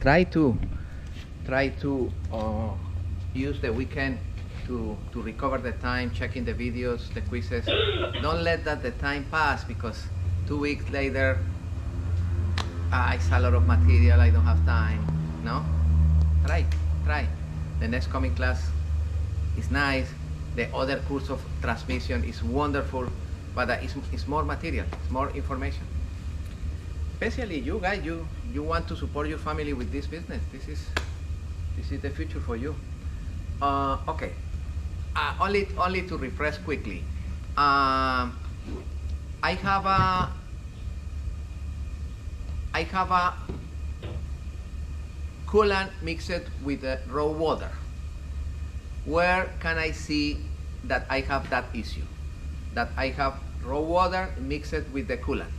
try to use the weekend to recover the time, checking the videos, the quizzes. Don't let that the time pass, because 2 weeks later, it's a lot of material, I don't have time. No? Try. The next coming class is nice. The other course of transmission is wonderful, but it's more material, it's more information. Especially you guys, you want to support your family with this business. This is the future for you. Okay. Only to refresh quickly. I have a coolant mixed with raw water. Where can I see that I have that issue? That I have raw water mixed with the coolant?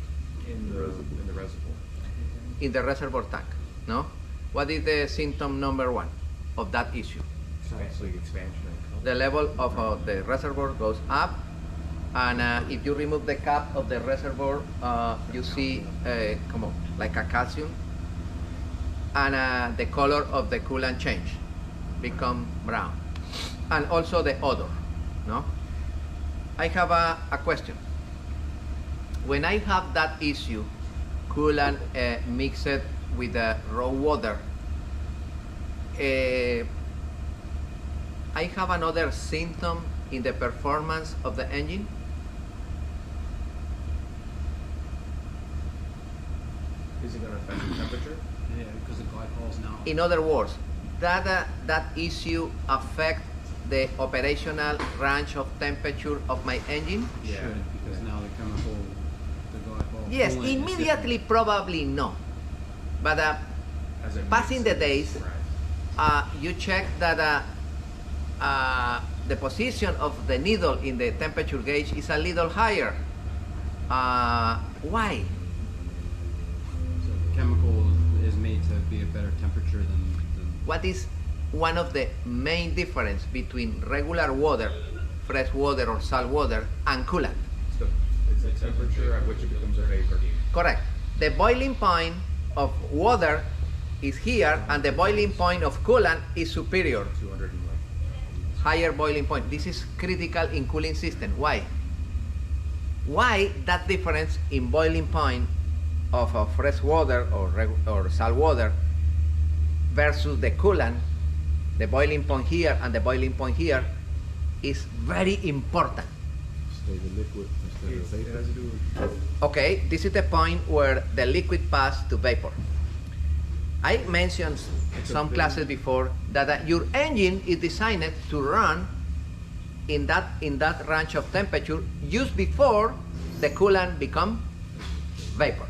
In the reservoir. In the reservoir tank, no? What is the symptom number 1 of that issue? Expansion. The level of the reservoir goes up, and if you remove the cap of the reservoir, you see like a calcium, and the color of the coolant change, become brown, and also the odor. No, I have a question. When I have that issue, coolant mixed with the raw water, I have another symptom in the performance of the engine. Is it going to affect the temperature? Yeah, because the glycol's now. In other words, that issue affect the operational range of temperature of my engine? Yeah. Should, because now the chemical, the glycol. Yes, coolant is immediately probably no. But As it passing the mixes, days, right. you check that the position of the needle in the temperature gauge is a little higher. Why? So the chemical is made to be a better temperature than What is one of the main difference between regular water, fresh water or salt water, and coolant? It's the temperature at which it becomes a vapor. Correct. The boiling point of water is here, and the boiling point of coolant is superior. 200 and Higher boiling point. This is critical in cooling system. Why? Why that difference in boiling point of fresh water or salt water versus the coolant, the boiling point here and the boiling point here, is very important. Stay the liquid instead of It vapor. has to do with Okay, this is the point where the liquid pass to vapor. I mentioned some classes before that your engine is designed to run in that range of temperature just before the coolant become vapor.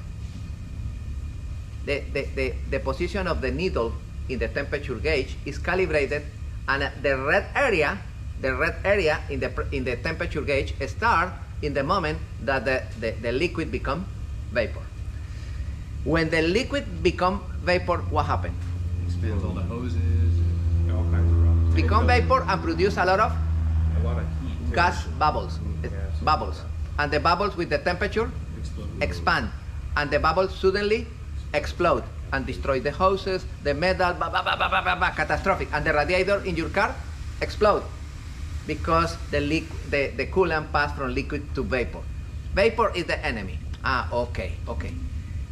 The position of the needle in the temperature gauge is calibrated, and the red area in the temperature gauge start in the moment that the liquid become vapor. When the liquid become vapor, what happens? expands all the hoses. And all kinds of problems. Become vapor and produce a lot of A lot of heat. too. gas bubbles. Gas. Bubbles. And the bubbles with the temperature explode. expand. And the bubbles suddenly explode and destroy the hoses, the metal, catastrophic. And the radiator in your car explode because the coolant passed from liquid to vapor. Vapor is the enemy. Okay.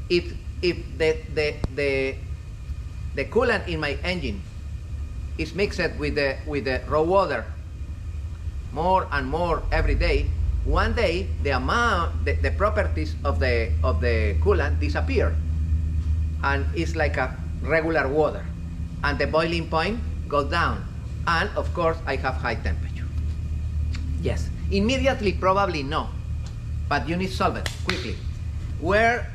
If the coolant in my engine is mixed with the raw water more and more every day, one day the properties of the coolant disappear, and it's like a regular water, and the boiling point goes down, and of course I have high temperature. Yes, immediately probably no, but you need to solve it quickly. Where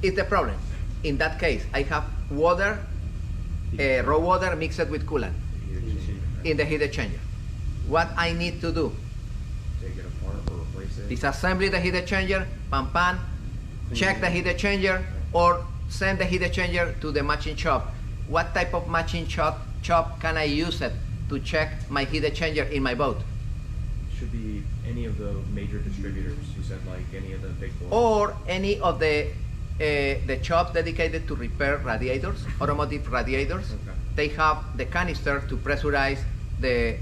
is the problem? In that case, I have water, raw water mixed with coolant in the heat exchanger. What I need to do? Take it apart or replace it. Disassemble the heat exchanger, pan, check the heat exchanger, or send the heat exchanger to the matching shop. What type of matching shop can I use it to check my heat exchanger in my boat? Should be any of the major distributors. You said like any of the big ones. Or any of the the shop dedicated to repair radiators, automotive radiators. Okay. They have the canister to pressurize the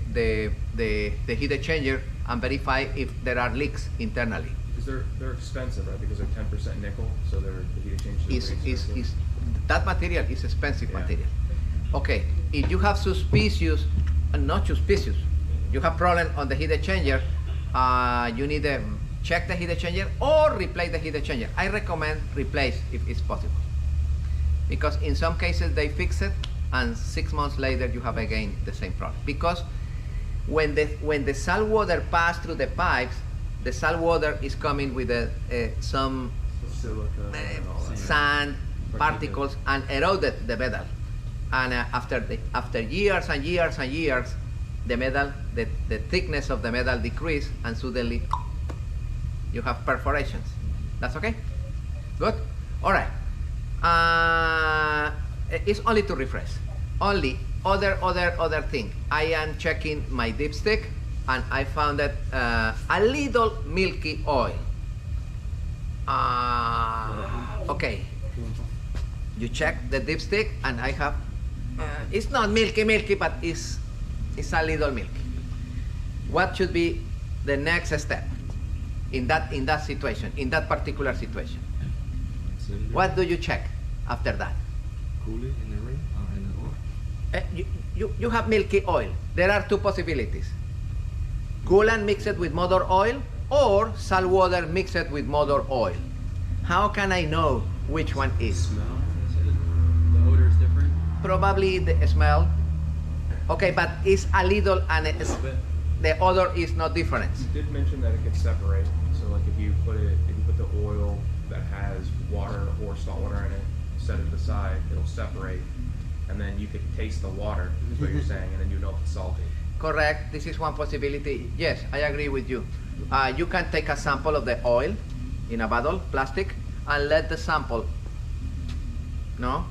heat exchanger and verify if there are leaks internally. Because they're expensive, right? Because they're 10% nickel, so the heat exchange Is that material is expensive Yeah. material. Okay, if you have suspicious, not suspicious, you have problem on the heat exchanger, you need to check the heat exchanger or replace the heat exchanger. I recommend replace if it's possible, because in some cases they fix it and 6 months later you have again the same problem. Because when the salt water pass through the pipes, the salt water is coming with some silica and all that. sand particles and eroded the metal. And after years and years and years, the metal, the thickness of the metal decrease, and suddenly you have perforations. That's okay? Good? All right. It's only to refresh. Only other thing. I am checking my dipstick and I found that a little milky oil. Okay. You check the dipstick and I have, it's not milky, but it's a little milky. What should be the next step in that situation, in that particular situation? Cylinder. What do you check after that? Coolant in the ring? In the oil? You have milky oil. There are two possibilities. Coolant mixed with motor oil or salt water mixed with motor oil. How can I know which one is? Smell. The odor is different. Probably the smell. Okay, but it's a little and A little bit. the odor is not different. You did mention that it could separate. So like if you put the oil that has water or salt water in it, set it aside, it'll separate, and then you could taste the water, is what you're saying, and then you know if it's salty. Correct. This is one possibility. Yes, I agree with you. You can take a sample of the oil in a bottle, plastic, and let the sample. No?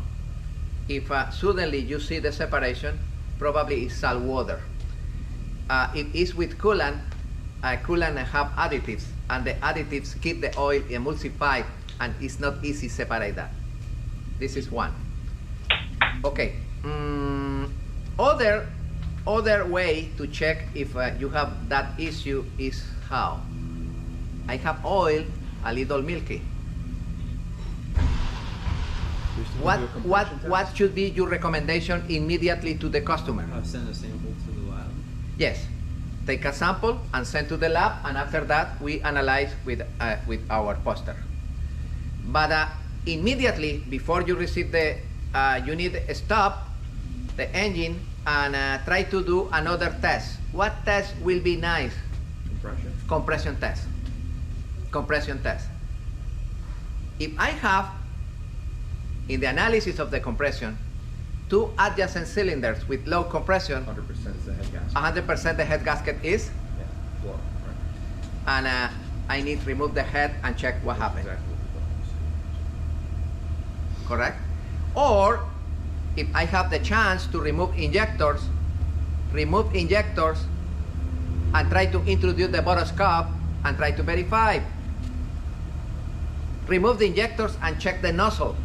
If suddenly you see the separation, probably it's salt water. It is with coolant. Coolant have additives, and the additives keep the oil emulsified, and it's not easy to separate that. This is one. Okay. Other way to check if you have that issue is how? I have oil a little milky. What should be your recommendation immediately to the customer? Send a sample to the lab. Yes, take a sample and send to the lab, and after that we analyze with our poster. But immediately before you receive the, you need to stop the engine and try to do another test. What test will be nice? Compression? Compression test. Compression test. If I have, in the analysis of the compression, two adjacent cylinders with low compression, 100% is the head gasket. 100% the head gasket is, Yeah, floor, right? and I need to remove the head and check what happened. Exactly what Correct? Or if I have the chance to remove injectors and try to introduce the boroscope and try to verify. Remove the injectors and check the nozzle.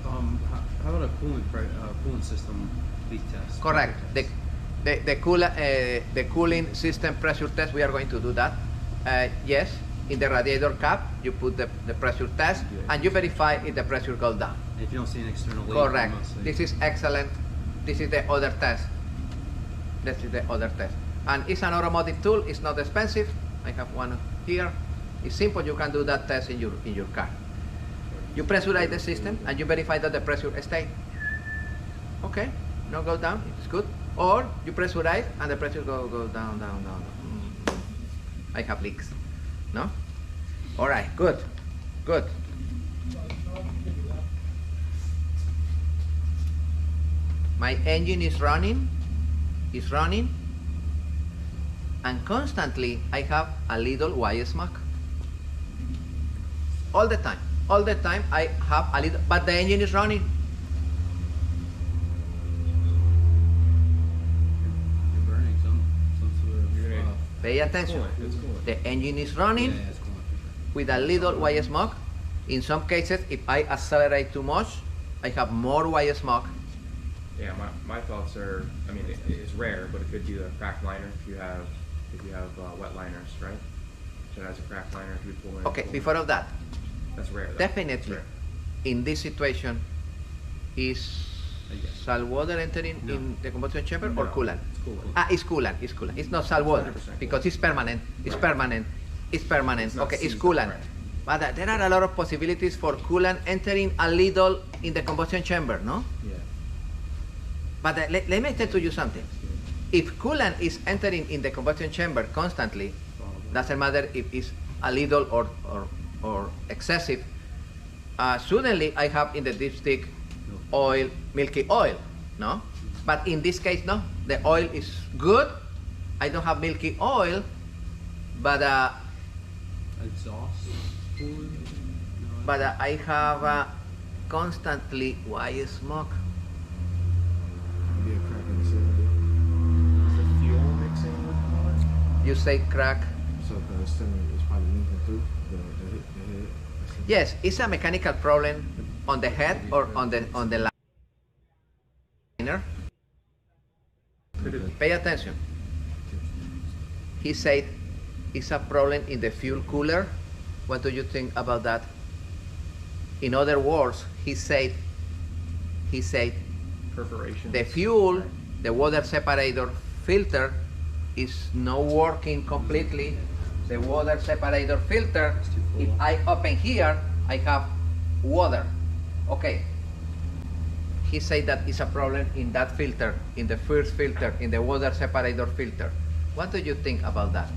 How about a coolant system leak test? Correct. Pressure test. The cooling system pressure test, we are going to do that. Yes, in the radiator cap, you put the pressure test and you verify if the pressure goes down. And if you don't see an external leak, Correct. mostly- This is excellent. This is the other test. This is the other test. And it's an automotive tool. It's not expensive. I have one here. It's simple. You can do that test in your car. You pressurize the system and you verify that the pressure stays. Okay, no go down. It's good. Or you pressurize and the pressure go down. I have leaks. No? All right. Good. Good. My engine is running, and constantly I have a little white smoke. All the time I have a little, but the engine is running. You're burning some sort of. You're gonna- Pay attention. Coolant, it's coolant. The engine is Yeah, running. yeah, it's coolant for with a little white smoke. In some cases, if I accelerate too much, I have more white smoke. Yeah, my thoughts are, I mean, it's rare, but it could be a cracked liner if you have wet liners, right? So it has a cracked liner if you pull in. Okay, before of that, That's rare. Though. definitely, That's rare. in this situation, is Yes. salt water entering No. in the combustion chamber or No, coolant? It's coolant. Ah, it's coolant, it's coolant. It's not salt water 100% because it's permanent. It's Right. permanent. It's permanent. It's not Okay, it's seasoned, coolant. right. But there are a lot of possibilities for coolant entering a little in the combustion chamber, no? Yeah. But let me tell to you something. If coolant is entering in the combustion chamber constantly, doesn't matter if it's a little or excessive, suddenly I have in the dipstick oil, milky oil, no? But in this case, no. The oil is good. I don't have milky oil, but Exhaust fluid? No, but I have constantly white smoke. Maybe a crack in the cylinder. Is the fuel mixing with coolant? You say crack. So the cylinder is probably leaking through the head. Yes, it's a mechanical problem on the head or on the liner. Could it? Pay attention. He said it's a problem in the fuel cooler. What do you think about that? In other words, he said Perforation. the fuel, the water separator filter is not working completely. The water separator filter, if I open here, I have water. Okay. He said that it's a problem in that filter, in the first filter, in the water separator filter. What do you think about that?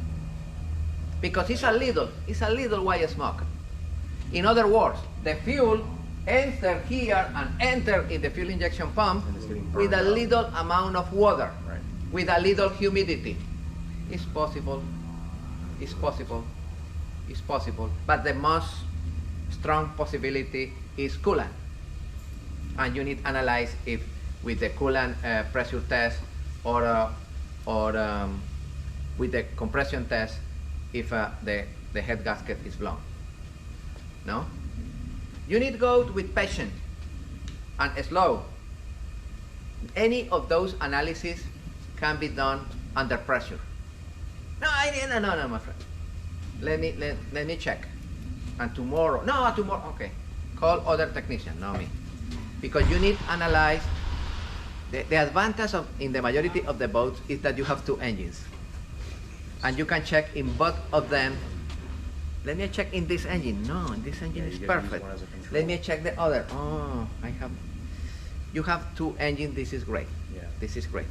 Because it's a little white smoke. In other words, the fuel enter here and enter in the fuel injection pump And it's getting with a burned up. little amount of water, Right. with a little humidity. It's possible. It's possible. It's possible. But the most strong possibility is coolant. And you need to analyze if with the coolant pressure test or with the compression test if the head gasket is blown. No? You need to go with patience and slow. Any of those analyses can be done under pressure. No, my friend. Let me check. And tomorrow, okay. Call other technician, not me. Because you need to analyze. The advantage in the majority of the boats is that you have two engines. And you can check in both of them. Let me check in this engine. No, this engine Yeah, is you gotta use perfect. one as a control. Let me check the other. Oh, you have two engines. This is great. Yeah. This is great.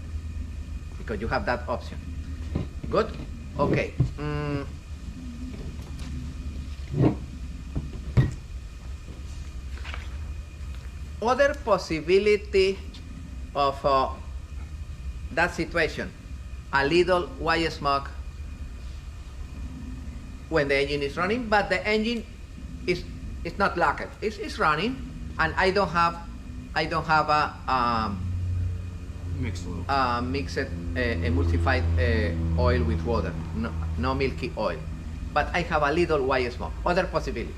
Because you have that option. Good? Okay. Other possibility of that situation, a little white smoke when the engine is running, but the engine is not locked. It's running, and I don't have a mixed oil. mixed emulsified oil with water, no milky oil, but I have a little white smoke. Other possibility.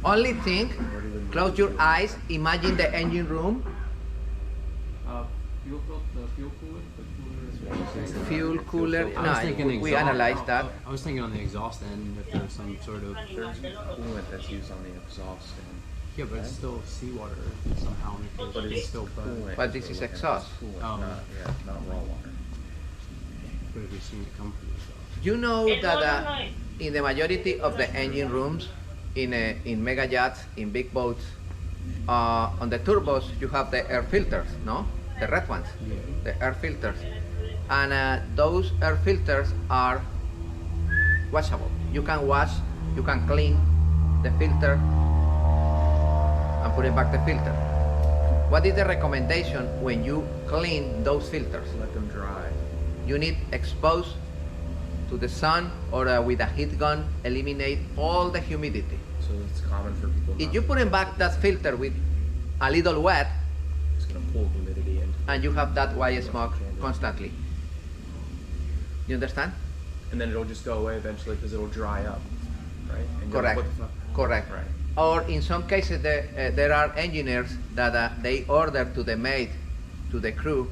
Only thing, close your eyes, imagine the engine room, Fuel cooler? The fuel cooler. I was thinking No, we exhaust. analyzed that. I was thinking on the exhaust end if there's some sort of There's coolant that's used on the exhaust and yeah, but it's still seawater somehow. but it's still burn. coolant. But this is exhaust. Coolant, Oh. not raw water. But if you've seen it come from the exhaust. You know that in the majority of the engine rooms, in mega yachts, in big boats, on the turbos you have the air filters, no? The red ones, the air filters, and those air filters are washable. You can wash, you can clean the filter and put it back the filter. What is the recommendation when you clean those filters? Let them dry. You need expose to the sun or with a heat gun, eliminate all the humidity. So it's common for people. If not- you put in back that filter with a little wet, it's gonna pull humidity in. and you have that white smoke constantly. You understand? And then it'll just go away eventually because it'll dry up. right? And you're like, Correct. what the fuck? Correct. Right. Or in some cases, there are engineers that they order to the mate, to the crew,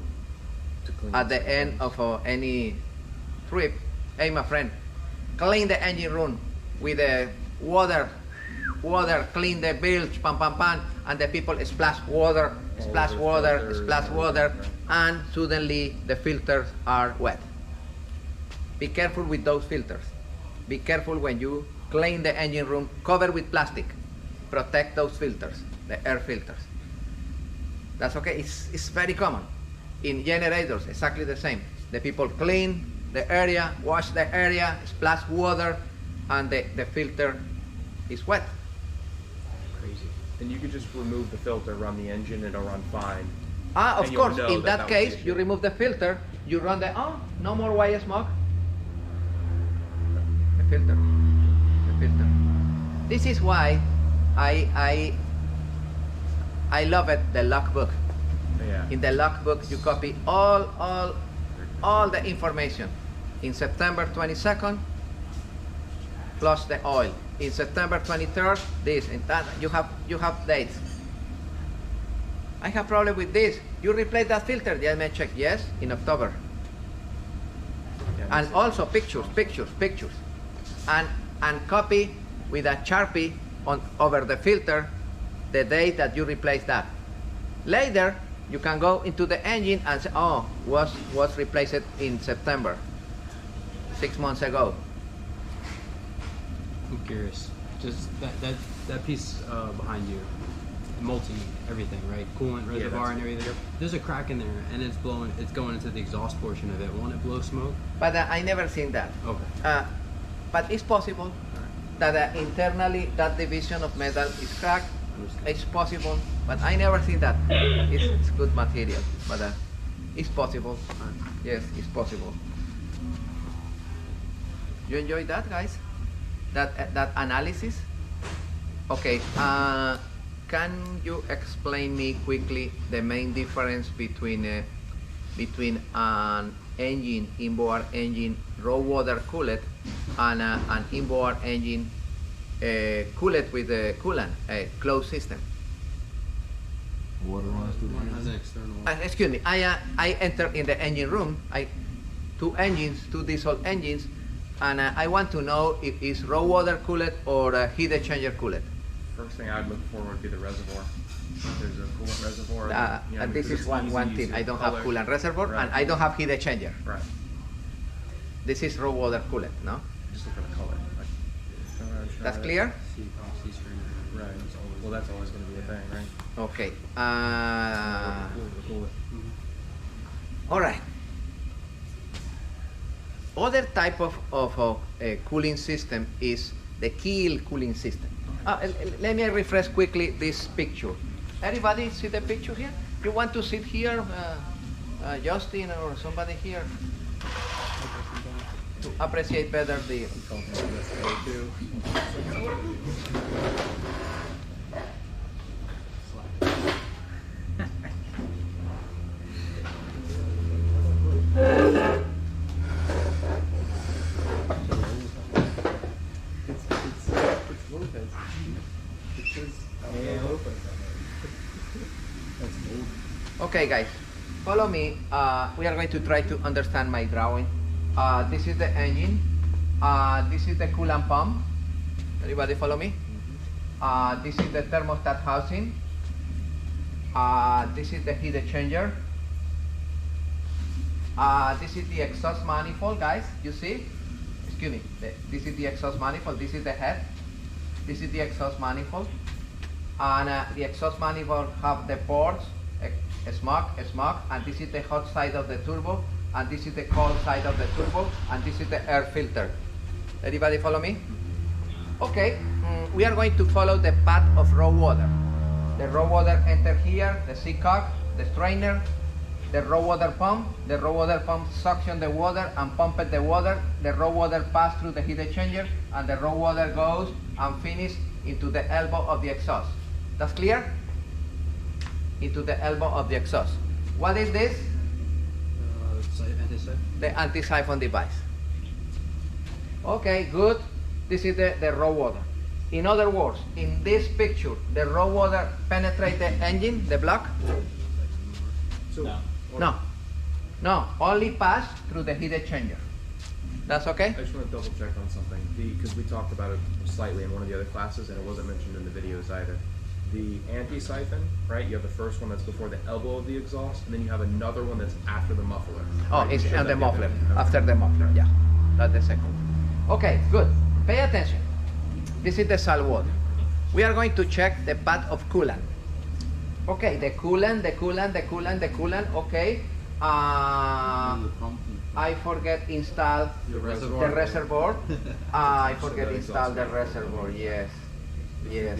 To clean at the this end up. of any trip, hey my friend, clean the engine room with the water, clean the bilge, pam pam pam, and the people splash water, All over the filters splash and water, everything, and suddenly the filters are wet. Be careful with those filters. Be careful when you clean the engine room, cover with plastic. Protect those filters, the air filters. That's okay, it's very common. In generators, exactly the same. The people clean the area, wash the area, splash water, and the filter is wet. Crazy. And you could just remove the filter, run the engine, it'll run fine. Of And you'll course, know in that that was the case, issue. you remove the filter, you run no more white smoke. The filter. This is why I love it, the logbook. Yeah. In the logbook, you copy all the information. In September 22nd, flush the oil. In September 23rd, this and that. You have dates. I have problem with this. You replace that filter. The may check yes in October. Yeah, And that's it. also pictures, and copy with a Sharpie over the filter the date that you replace that. Later, you can go into the engine and say, oh, was replaced in September, 6 months ago. I'm curious. Just that piece behind you, multi everything, right? Coolant Yeah, reservoir that's and it. everything. Yep. There's a crack in there, and it's blowing. It's going into the exhaust portion of it. Won't it blow smoke? But I never seen that. Okay. But it's possible that internally that division of metal is cracked. Understood. It's possible, but I never seen that. It's good material, but it's possible. Yes, it's possible. You enjoy that, guys? That analysis? Okay. Can you explain me quickly the main difference between an engine, inboard engine, raw water cooled, and an inboard engine cooled with a coolant, a closed system? Water runs through One the has an engine. external. Excuse me. I enter in the engine room. Two diesel engines, and I want to know if it's raw water cooled or heat exchanger cooled. First thing I'd look for would be the reservoir. There's a coolant reservoir. you know, And this because is it's one easy, thing. easy I don't color. have coolant reservoir, Right. and I don't have heat exchanger. Right. This is raw water cooled, no? Just look at the color. Like, show it, That's show it. clear? C string. Right. Well, that's always going to be a thing, right? Okay. Cool. All right. Other type of cooling system is the keel cooling system. Let me refresh quickly this picture. Everybody see the picture here? You want to sit here, Justin or somebody here, to appreciate better the. Okay, guys, follow me. We are going to try to understand my drawing. This is the engine. This is the coolant pump. Everybody follow me? This is the thermostat housing. This is the heat exchanger. This is the exhaust manifold, guys. You see? Excuse me. This is the exhaust manifold. This is the head. This is the exhaust manifold. And the exhaust manifold have the ports, smoke, and this is the hot side of the turbo, and this is the cold side of the turbo, and this is the air filter. Everybody follow me? Okay, we are going to follow the path of raw water. The raw water enter here, the seacock, the strainer, the raw water pump. The raw water pump suction the water and pump the water. The raw water pass through the heat exchanger, and the raw water goes and finish into the elbow of the exhaust. That's clear? Into the elbow of the exhaust. What is this? Anti-siphon. The anti-siphon device. Okay, good. This is the raw water. In other words, in this picture, the raw water penetrates the engine, the block? So, No, only pass through the heat exchanger. That's okay? I just want to double check on something, because we talked about it slightly in one of the other classes, and it wasn't mentioned in the videos either. The anti-siphon, right? You have the first one that's before the elbow of the exhaust, and then you have another one that's after the muffler. Oh, Right? You it's showed on the that other muffler, day. after the muffler, yeah. That's the second one. Okay, good. Pay attention. This is the salt water. We are going to check the path of coolant. Okay, the coolant, okay. The pump. I forget install The the reservoir. reservoir. I forget So the install the exhaust reservoir, yes. Yes.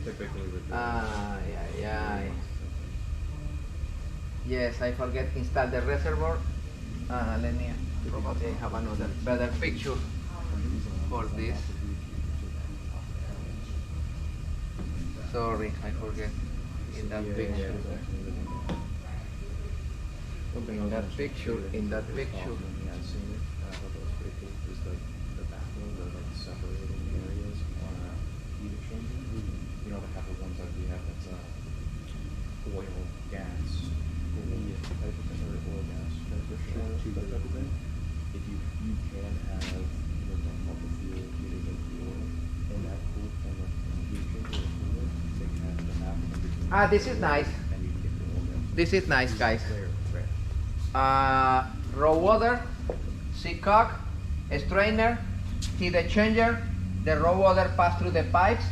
Typically with the Yes, I forget install the reservoir. Let me probably have another better picture for this. Sorry, I forget in that picture. In that picture, Yeah, I've seen it. I thought that was pretty cool. Just the backbone, the like separating areas on a heat exchanger. You know, the half of ones that we have that's oil, gas, type of thing, or oil, gas, transmission oil, that type of thing. If you can have what's called the fuel, either the oil in that cool from a heat exchanger or cooler, they can have the half in between. This is nice. And you can get the oil gas. This is nice, guys. There, right. Raw water, seacock, strainer, heat exchanger. The raw water pass through the pipes,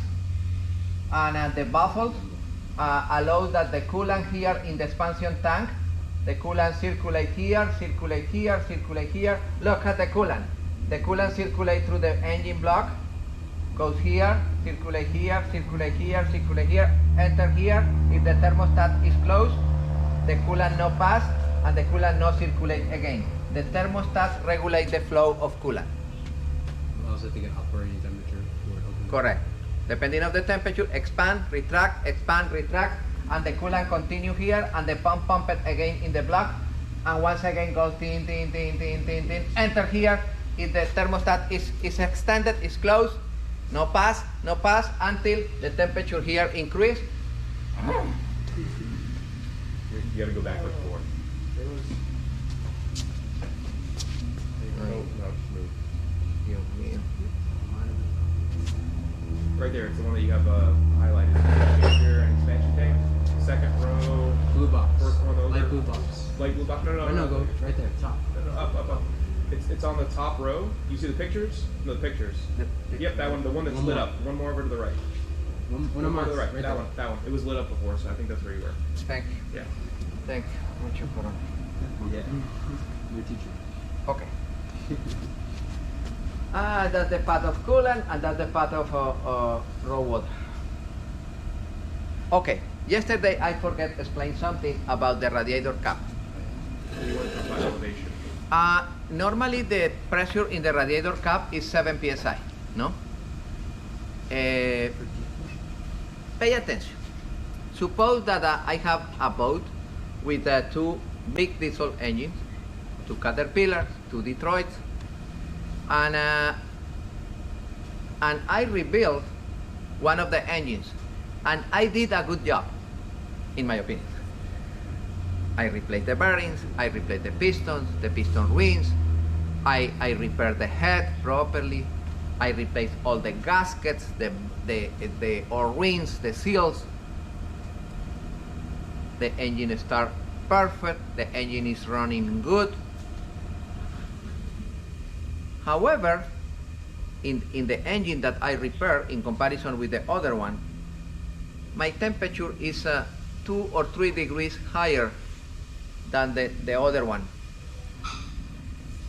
and the baffle allows that the coolant here in the expansion tank, the coolant circulate here, circulate here, circulate here. Look at the coolant. The coolant circulate through the engine block, goes here, circulate here, circulate here, circulate here, enter here. If the thermostat is closed, the coolant no pass and the coolant no circulate again. The thermostat regulate the flow of coolant. Also, I think an operating temperature for it opens. Correct. Depending on the temperature, expand, retract, and the coolant continue here, and the pump it again in the block, and once again goes tin, enter here. If the thermostat is extended, is closed, no pass, until the temperature here increase. You gotta go back like 4. No, just move. Right there, it's the one that you have highlighted. Exchanger and expansion tank. Second row. Blue box. First one over. Light blue box. Light blue box. No, Go right there, top. No, up. It's on the top row. You see the pictures? No, the pictures. Yep, that one. The one that's One lit more. up. One more over to the right. One One of more mine. to the right. Right that there. one. That one. It was lit up before, so I think that's where you were. Thank you. Yeah. Thank you. Mucho por- Yeah. Your teacher. Okay. That's the path of coolant, and that's the path of raw water. Okay. Yesterday I forget to explain something about the radiator cap. You want to talk about elevation. Normally the pressure in the radiator cap is 7 psi, no? Pay attention. Suppose that I have a boat with 2 big diesel engines, 2 Caterpillars, 2 Detroits, and I rebuilt one of the engines, and I did a good job, in my opinion. I replaced the bearings, I replaced the piston rings, I repaired the head properly, I replaced all the gaskets, the O-rings, the seals. The engine starts perfect, the engine is running good. However, in the engine that I repaired in comparison with the other one, my temperature is 2 or 3 degrees higher than the other one.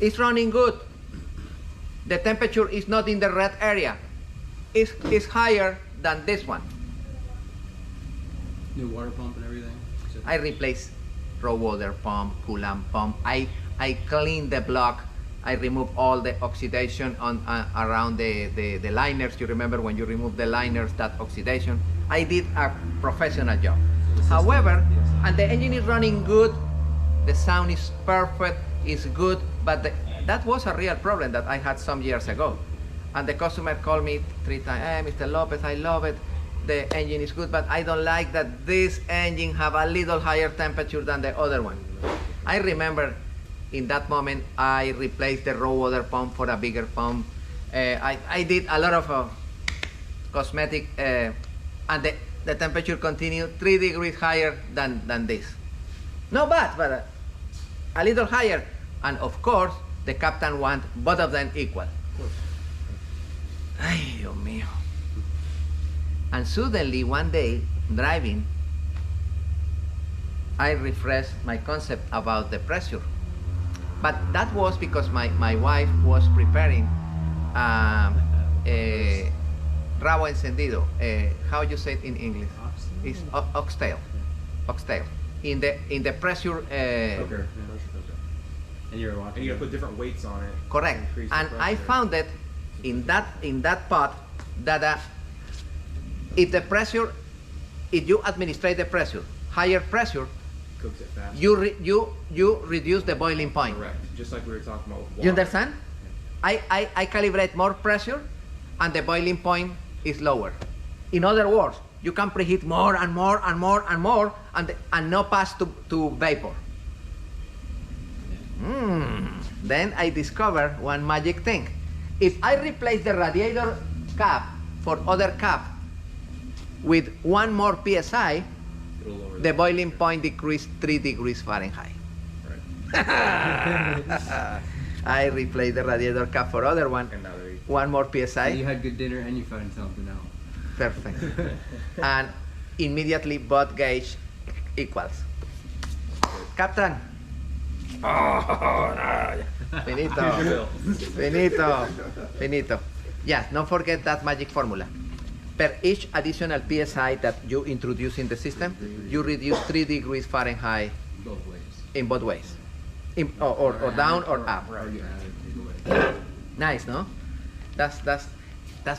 It's running good. The temperature is not in the red area. It's higher than this one. New water pump and everything. So- I replaced raw water pump, coolant pump. I cleaned the block. I removed all the oxidation on around the liners. You remember when you remove the liners, that oxidation. I did a professional job. However, and the engine is running good. The sound is perfect. It's good. But that was a real problem that I had some years ago. and the customer called me 3 times. Hey, Mr. Lopez, I love it. The engine is good, but I don't like that this engine have a little higher temperature than the other one. I remember in that moment I replaced the raw water pump for a bigger pump. I did a lot of cosmetic, and the temperature continued 3 degrees higher than this. Not bad, but a little higher. And of course, the captain want both of them equal. Ay, Dios mío. And suddenly one day, driving, I refreshed my concept about the pressure. But that was because my wife was preparing rabo encendido. How you say it in English? It's oxtail. Oxtail. In the pressure. Cooker. And you're watching. And you gotta put different weights on it. Correct. Increase the And I pressure. found that in that pot that if you administrate the pressure, higher pressure, Cooks it faster. you reduce the boiling point. Correct. Just like we were talking about with water. You understand? I calibrate more pressure and the boiling point is lower. In other words, you can preheat more and more and more and more and no pass to vapor. Then I discovered one magic thing. If I replace the radiator cap for other cap with 1 more PSI, It'll lower the boiling point decreased 3 degrees Fahrenheit. Right. I replaced the radiator cap for other one, And now they're 1 more So PSI. you had good dinner and you found something out. Perfect. And immediately both gauge equals. Captain. Oh, no. Finito. Finito. Finito. Yes, don't forget that magic formula. Per each additional PSI that you introduce in the system, you reduce 3 degrees Fahrenheit Both ways. in both ways. Or down or up. Or you add it either way. Nice, no? That's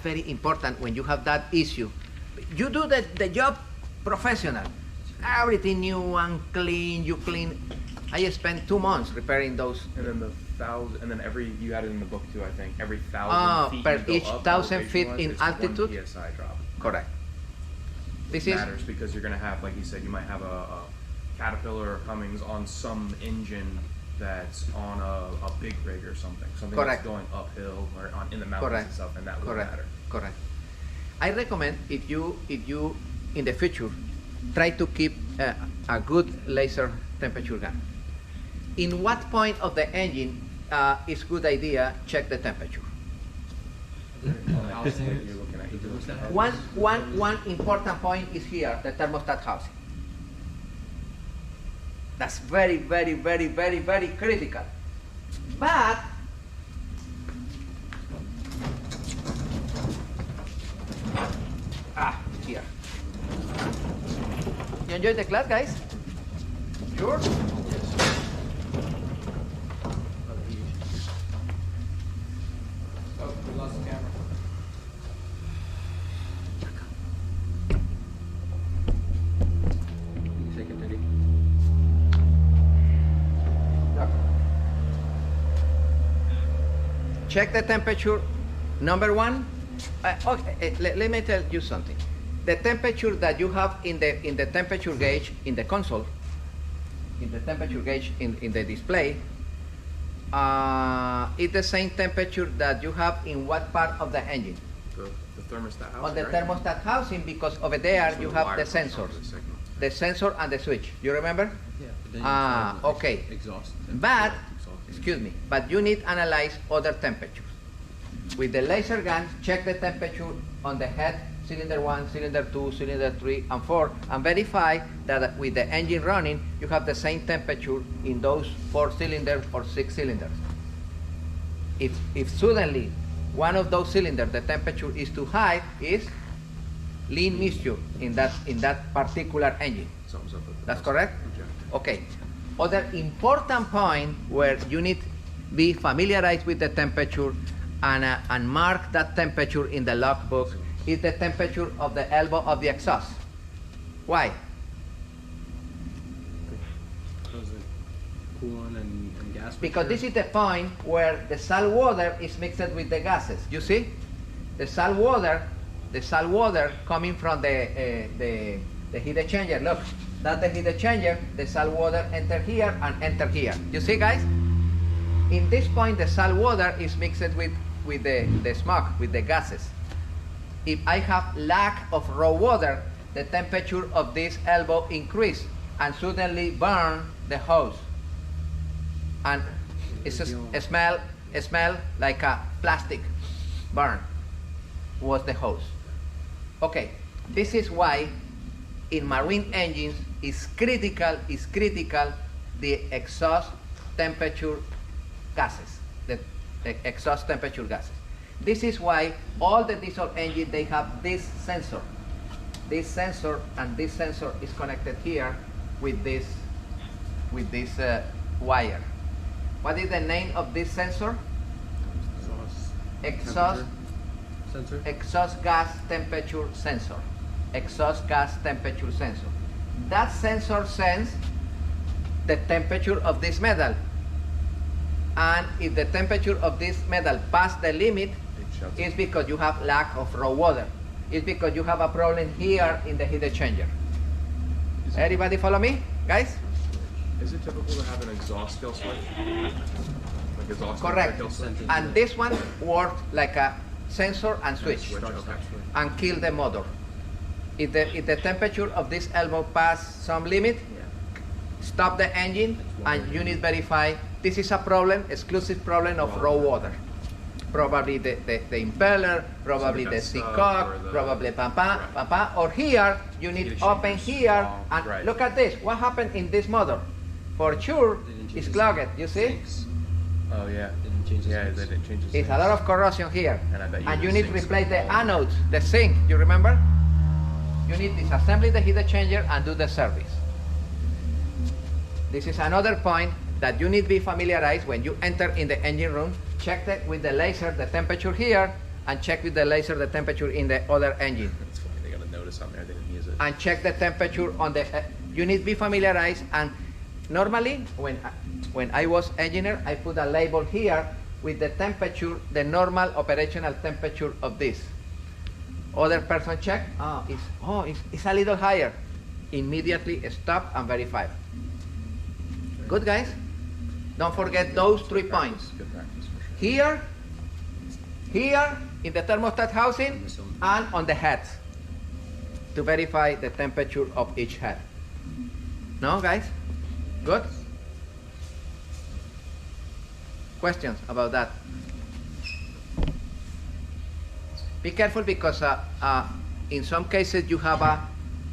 very important when you have that issue. You do the job professional. Everything new and clean, you clean. I spent 2 months repairing those. And then and then you had it in the book too, I think. Every 1,000 Ah, feet per you go each up 1,000 feet elevation-wise, in it's altitude? 1 PSI drop. Correct. This It is matters because you're gonna have, like you said, you might have a Caterpillar or Cummins on some engine that's on a big rig or something Correct. that's going uphill or in the mountains Correct. and stuff, and that would correct. matter. Correct. I recommend if you in the future try to keep a good laser temperature gun. In what point of the engine is good idea check the temperature? On the housing that you're looking at, you do it. One important point is here, the thermostat housing. That's very, very, very, very, very critical. But here. You enjoyed the class, guys? Sure? Oh, we lost the camera. You say continue. Check the temperature. Number 1, okay, let me tell you something. The temperature that you have in the temperature gauge in the console, in the temperature gauge in the display, is the same temperature that you have in what part of the engine? The thermostat housing, On the right? thermostat housing, because over there So you the have wire the comes sensors, off the signal. the sensor and the switch. You remember? Yeah, but then you Ah, find the okay. Exhaust. But, Exhaust. excuse me, but you need to analyze other temperatures. With the laser gun, check the temperature on the head, cylinder 1, cylinder 2, cylinder 3, and 4, and verify that with the engine running, you have the same temperature in those 4 cylinders or 6 cylinders. If suddenly one of those cylinders, the temperature is too high, is lean mixture in that particular engine. Something's up with the That's thermostat. correct? Reject. Okay. Other important point where you need to be familiarized with the temperature and mark that temperature in the logbook is the temperature of the elbow of the exhaust. Why? Because of coolant and gas because this is the point where the salt water is mixed with the gases. You see, the salt water coming from the heat exchanger. Look, that's the heat exchanger. The salt water enter here and enter here. You see, guys? In this point, the salt water is mixed with the smoke, with the gases. If I have lack of raw water, the temperature of this elbow increase and suddenly burn the hose. And it smell like a plastic burn was the hose. Okay, this is why in marine engines is critical the exhaust temperature gases, the exhaust temperature gases. This is why all the diesel engines, they have this sensor. This sensor and this sensor is connected here with this wire. What is the name of this sensor? Exhaust sensor. Exhaust gas temperature sensor. Exhaust gas temperature sensor. That sensor senses the temperature of this metal. And if the temperature of this metal pass the limit, it's because you have lack of raw water. It's because you have a problem here in the heat exchanger. Everybody follow me, guys? Is it typical to have an exhaust kill switch? Like exhaust Correct. kill switch? And this one works like a sensor and switch Switch, okay. and kill the motor. If the temperature of this elbow pass some limit, stop the engine and unit verify. This is a problem, exclusive problem of raw water. Probably the impeller, probably the So like a C-cock, sub or the- probably pampa, Right. pampa, or here you Heat need exchangers. open here and Right. look at this. What happened in this motor? For sure, it's clogged. You see? Oh yeah. Didn't change the Yeah, sinks. they didn't change the It's a lot of corrosion here. And I bet you And the you need to sinks replace the all- anodes, the sink. You remember? You need to disassemble the heat exchanger and do the service. This is another point that you need to be familiarized when you enter in the engine room. Check with the laser the temperature here, and check with the laser the temperature in the other engine. That's funny. They got a notice on there. They didn't use it. And check the temperature on the. You need to be familiarized. And normally, when I was engineer, I put a label here with the temperature, the normal operational temperature of this. Other person check. It's a little higher. Immediately stop and verify. Good, guys. Don't forget those 3 points. Good practice for sure. Here in the thermostat housing, and on the heads to verify the temperature of each head. No, guys? Good? Questions about that? Be careful because in some cases you have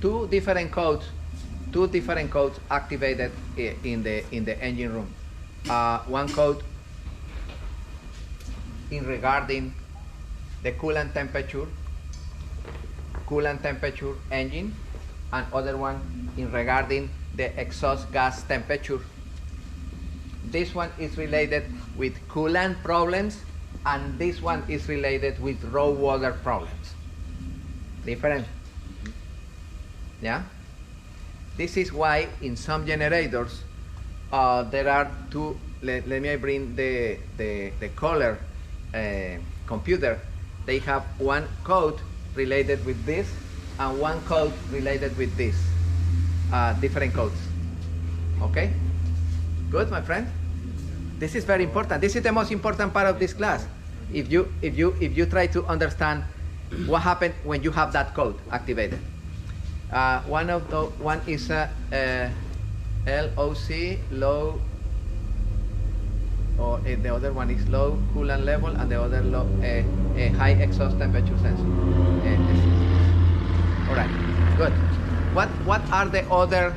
two different codes activated in the engine room. One code in regarding the coolant temperature engine, and other one in regarding the exhaust gas temperature. This one is related with coolant problems, and this one is related with raw water problems. Different. Yeah? This is why in some generators there are two. Let me bring the color computer. They have one code related with this and one code related with this. Different codes. Okay? Good, my friend? This is very important. This is the most important part of this class. If you try to understand what happened when you have that code activated. One is LOC, low, or the other one is low coolant level, and the other high exhaust temperature sensor. All right, good. What are the other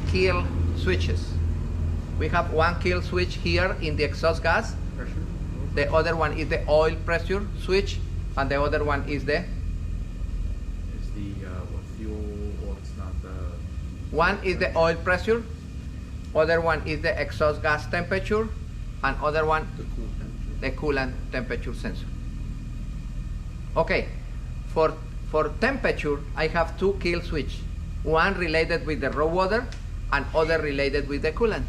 kill switches? We have one kill switch here in the exhaust gas. Pressure. The other one is the oil pressure switch, and the other one is the. Is the what fuel? Well, it's not the. One is the oil pressure, other one is the exhaust gas temperature, and other one the coolant temperature sensor. Okay, for temperature I have two kill switch, one related with the raw water and other related with the coolant.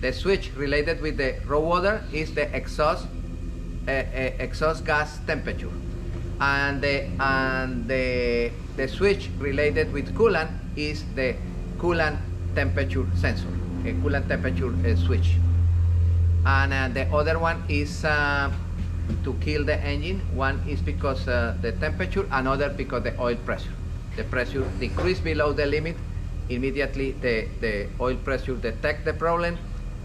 The switch related with the raw water is the exhaust gas temperature, and the switch related with coolant is the coolant temperature sensor, a coolant temperature switch. And the other one is to kill the engine. One is because the temperature, another because the oil pressure. The pressure decrease below the limit, immediately the oil pressure detect the problem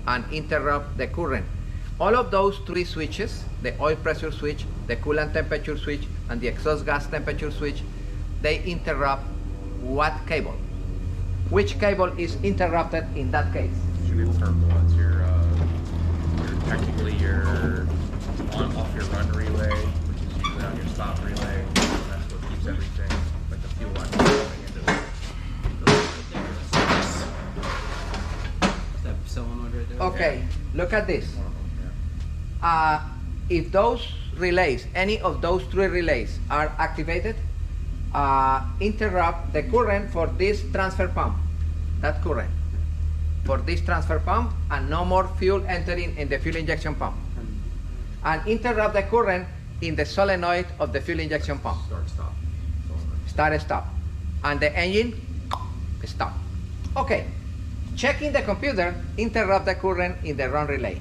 and interrupt the current. All of those three switches, the oil pressure switch, the coolant temperature switch, and the exhaust gas temperature switch, they interrupt what cable? Which cable is interrupted in that case? Should be the turbulence. Technically you're on off your run relay, which is usually on your stop relay. That's what keeps everything, like the fuel line coming into That solenoid right there. Okay, look at this. one of them. Yeah. If those relays, any of those three relays are activated, interrupt the current for this transfer pump, that current, for this transfer pump, and no more fuel entering in the fuel injection pump, and interrupt the current in the solenoid of the fuel injection pump. Start, stop. Start, stop, and the engine stop. Okay, checking the computer, interrupt the current in the run relay.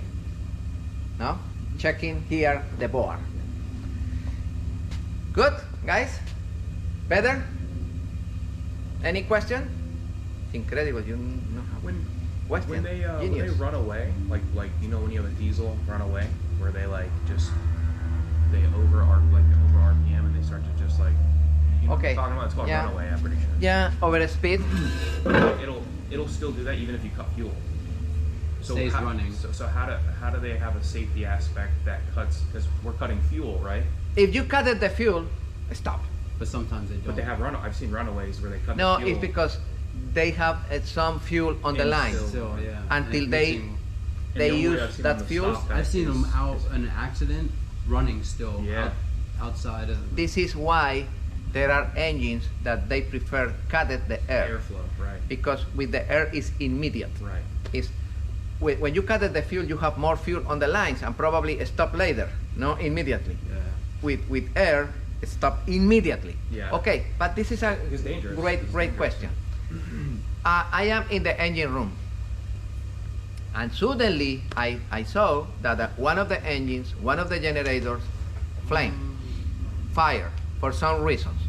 No? Checking here the board. Good, guys? Better? Any question? Incredible, you know how. When Question. they Genius. run away, like you know when you have a diesel run away, where they like just they over RPM and they start to just like you know Okay. what I'm talking about, it's called Yeah. runaway, I'm pretty sure. Yeah, over speed. It'll still do that even if you cut fuel. Stays running. So how do they have a safety aspect that cuts, because we're cutting fuel, right? If you cut the fuel, stop. But sometimes they don't. But they have I've seen runaways where they cut No, the fuel. it's because they have some fuel on the And line. Still, yeah. Until And they- mixing- And they the only way use I've seen that them fuel. stop that I've seen them is- out in an accident running still. Yeah. Outside of. This is why there are engines that they prefer cutted the air, airflow, right? because with the air is immediate. Right. Is when you cut the fuel, you have more fuel on the lines and probably stop later, no immediately. Yeah. With air, stop immediately. Yeah. Okay, but this is a It's dangerous. great It's great dangerous. question. I am in the engine room, and suddenly I saw that one of the engines, one of the generators, flame, fire for some reasons.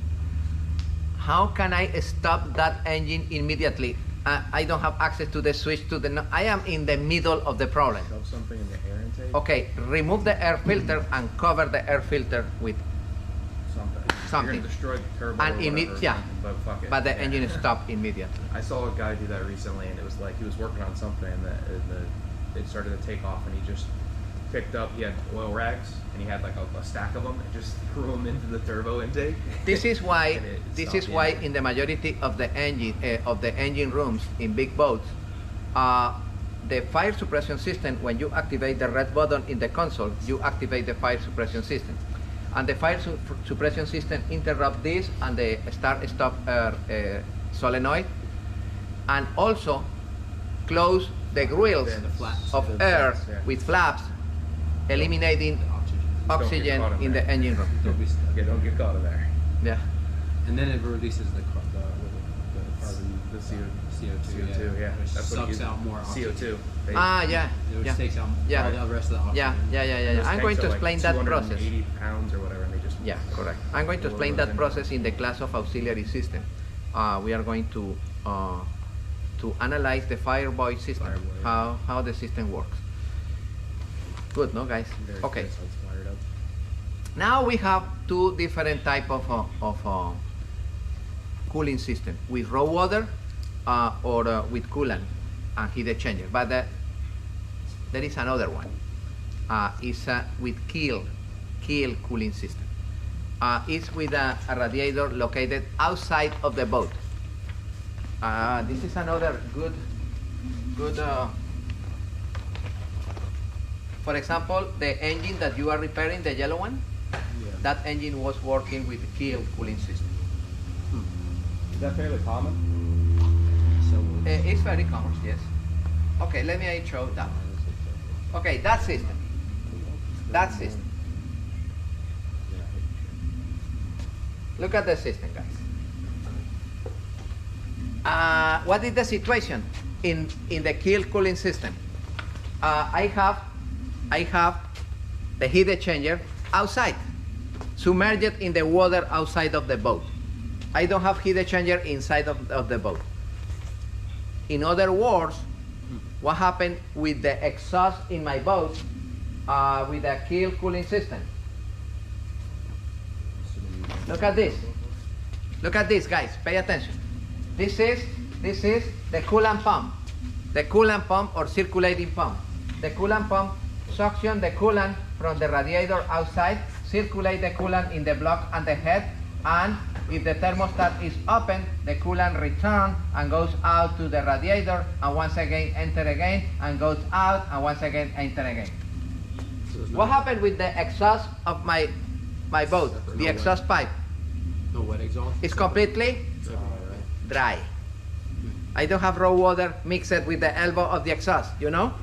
How can I stop that engine immediately? I don't have access to the switch to the. I am in the middle of the problem. Shove something in the air intake. Okay, remove the air filter and cover the air filter with. Something. Something. You're gonna destroy the turbo And or whatever, yeah, but fuck it. but the Yeah. engine stopped immediately. I saw a guy do that recently, and it was like he was working on something, and it started to take off, and he just picked up. He had oil rags, and he had like a stack of them, and just threw them into the turbo intake. This is why. And it This stopped, is why yeah. in the majority of the engine rooms in big boats, the fire suppression system. When you activate the red button in the console, you activate the fire suppression system, and the fire suppression system interrupt this and the start-stop solenoid, and also close the grills Yeah, the flaps. of The air flaps, yeah. with flaps, eliminating Oxygen. Don't get oxygen caught in in the there. engine room. Don't be stuck. Yeah, don't get caught in there. Yeah. And then it releases the Carbon, the CO2. CO2, yeah. Which That's what sucks you- out more oxygen. CO2 they- Yeah. Which Yeah. takes out Yeah. all the rest of the oxygen. Yeah. those I'm going tanks to are explain like that process. 280 pounds or whatever, and they just Yeah, correct. I'm going to explain that process in the class of auxiliary system. We are going to analyze the Fireboy system, Fireboy. how the system works. Good, no, guys? Okay. Fired up. Now we have two different type of cooling system, with raw water or with coolant and heat exchanger. But there is another one. It's with keel cooling system. It's with a radiator located outside of the boat. This is another good. For example, the engine that you are repairing, the yellow one, that engine was working with keel cooling system. Is that fairly common? So It's very common, yes. Okay, let me show that. Okay, that system. That system. Look at the system, guys. What is the situation in the keel cooling system? I have the heat exchanger outside, submerged in the water outside of the boat. I don't have heat exchanger inside of the boat. In other words, what happened with the exhaust in my boat with the keel cooling system? Look at this. Look at this, guys. Pay attention. This is the coolant pump. The coolant pump or circulating pump. The coolant pump suction the coolant from the radiator outside, circulate the coolant in the block and the head, and if the thermostat is open, the coolant returns and goes out to the radiator and once again enter again and goes out and once again enter again. So there's What happened with the exhaust of my boat? The exhaust pipe No wet exhaust? is completely dry. I don't have raw water mixed with the elbow of the exhaust, you know?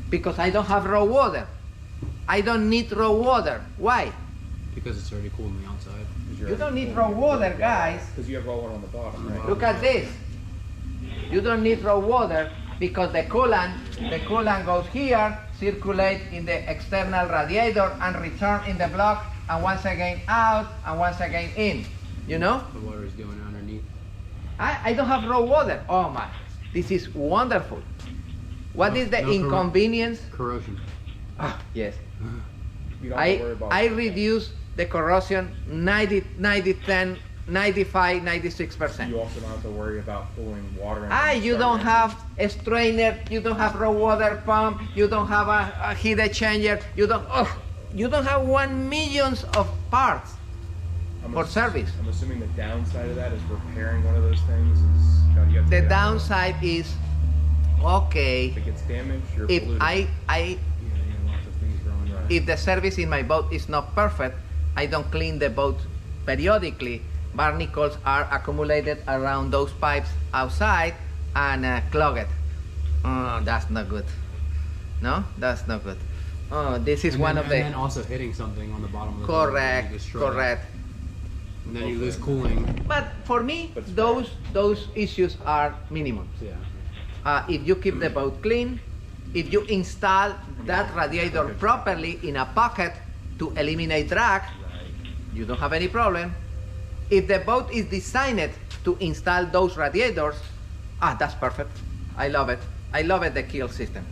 Because I don't have raw water. I don't need raw water. Why? Because it's already cool on the outside. You don't need raw water, guys. Because you have raw water on the bottom, right? Look at this. You don't need raw water because the coolant goes here, circulate in the external radiator and return in the block and once again out and once again in. You know? The water is going underneath. I don't have raw water. Oh my, this is wonderful. What is the No inconvenience? Corrosion. Ah, yes. You don't have to worry about I reduce the corrosion 90, 10, 95, 96%. You also don't have to worry about pulling water in. You don't have a strainer, you don't have raw water pump, you don't have a heat exchanger, you don't have 1 million of parts for service. I'm assuming the downside of that is repairing one of those things is you have to The get out. downside is, okay, If it gets damaged, you're if polluted. I Lots of things growing right. if the service in my boat is not perfect, I don't clean the boat periodically. Barnacles are accumulated around those pipes outside and clog it. Oh, that's not good. No, that's not good. Oh, this is one of the And then also hitting something on the bottom of the boat, correct, you destroy it. correct. And then you lose cooling. But for me, But it's those issues are minimum. Yeah. If you keep the boat clean, if you install that radiator properly in a pocket to eliminate drag, you don't have any problem. If the boat is designed to install those radiators, that's perfect. I love it. I love it, the keel system.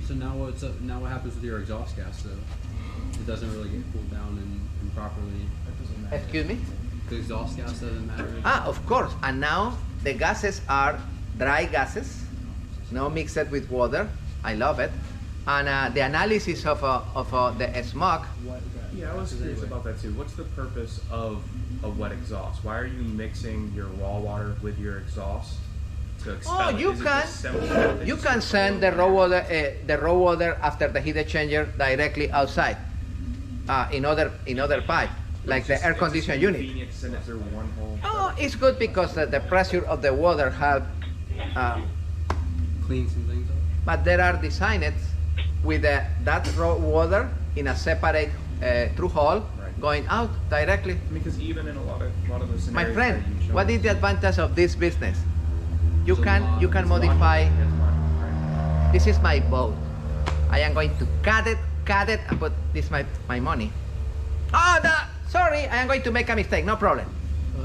So now what happens with your exhaust gas though? It doesn't really get cooled down and properly. Excuse me? The exhaust gas doesn't matter. Of course. And now the gases are dry gases, no mixed with water. I love it. And the analysis of the smoke. Yeah, I was curious about that too. What's the purpose of a wet exhaust? Why are you mixing your raw water with your exhaust to expel it? You Is it can just simple that they you just can put send oil the raw water after the heat exchanger directly outside in other pipe, like the It's air just conditioning unit. convenient to send it through one hole. Oh, it's good because the pressure of the water help, Clean some things up. but there are designed with that raw water in a separate through hole Right. going out directly. Because even in a lot of the My scenarios friend, that you showed what is us- the advantage of this business? You It's a can lot- modify. That's mine, right. This is my boat. I am going to cut it, and put this my money. Oh, no, sorry, I am going to make a mistake. No problem.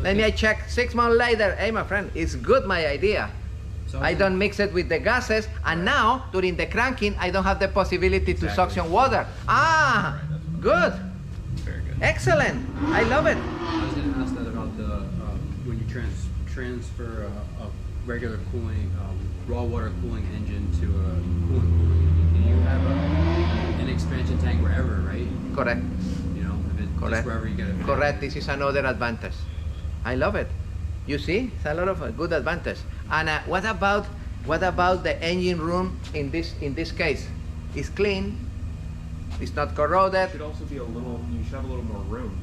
Let me check 6 months later. Hey, my friend, it's good my idea. So I don't mix it with the gases, and now during the cranking, I don't have the possibility to Exactly. suction water. Good, Very good. excellent. I love it. I was going to ask that about the when you transfer a regular cooling, raw water cooling engine to a cooling engine. You have an expansion tank wherever, right? Correct. You know, if it's Correct. just wherever you get it. Correct. This is another advantage. I love it. You see, it's a lot of good advantage. And what about the engine room in this case? It's clean. It's not corroded. You should also be you should have a little more room.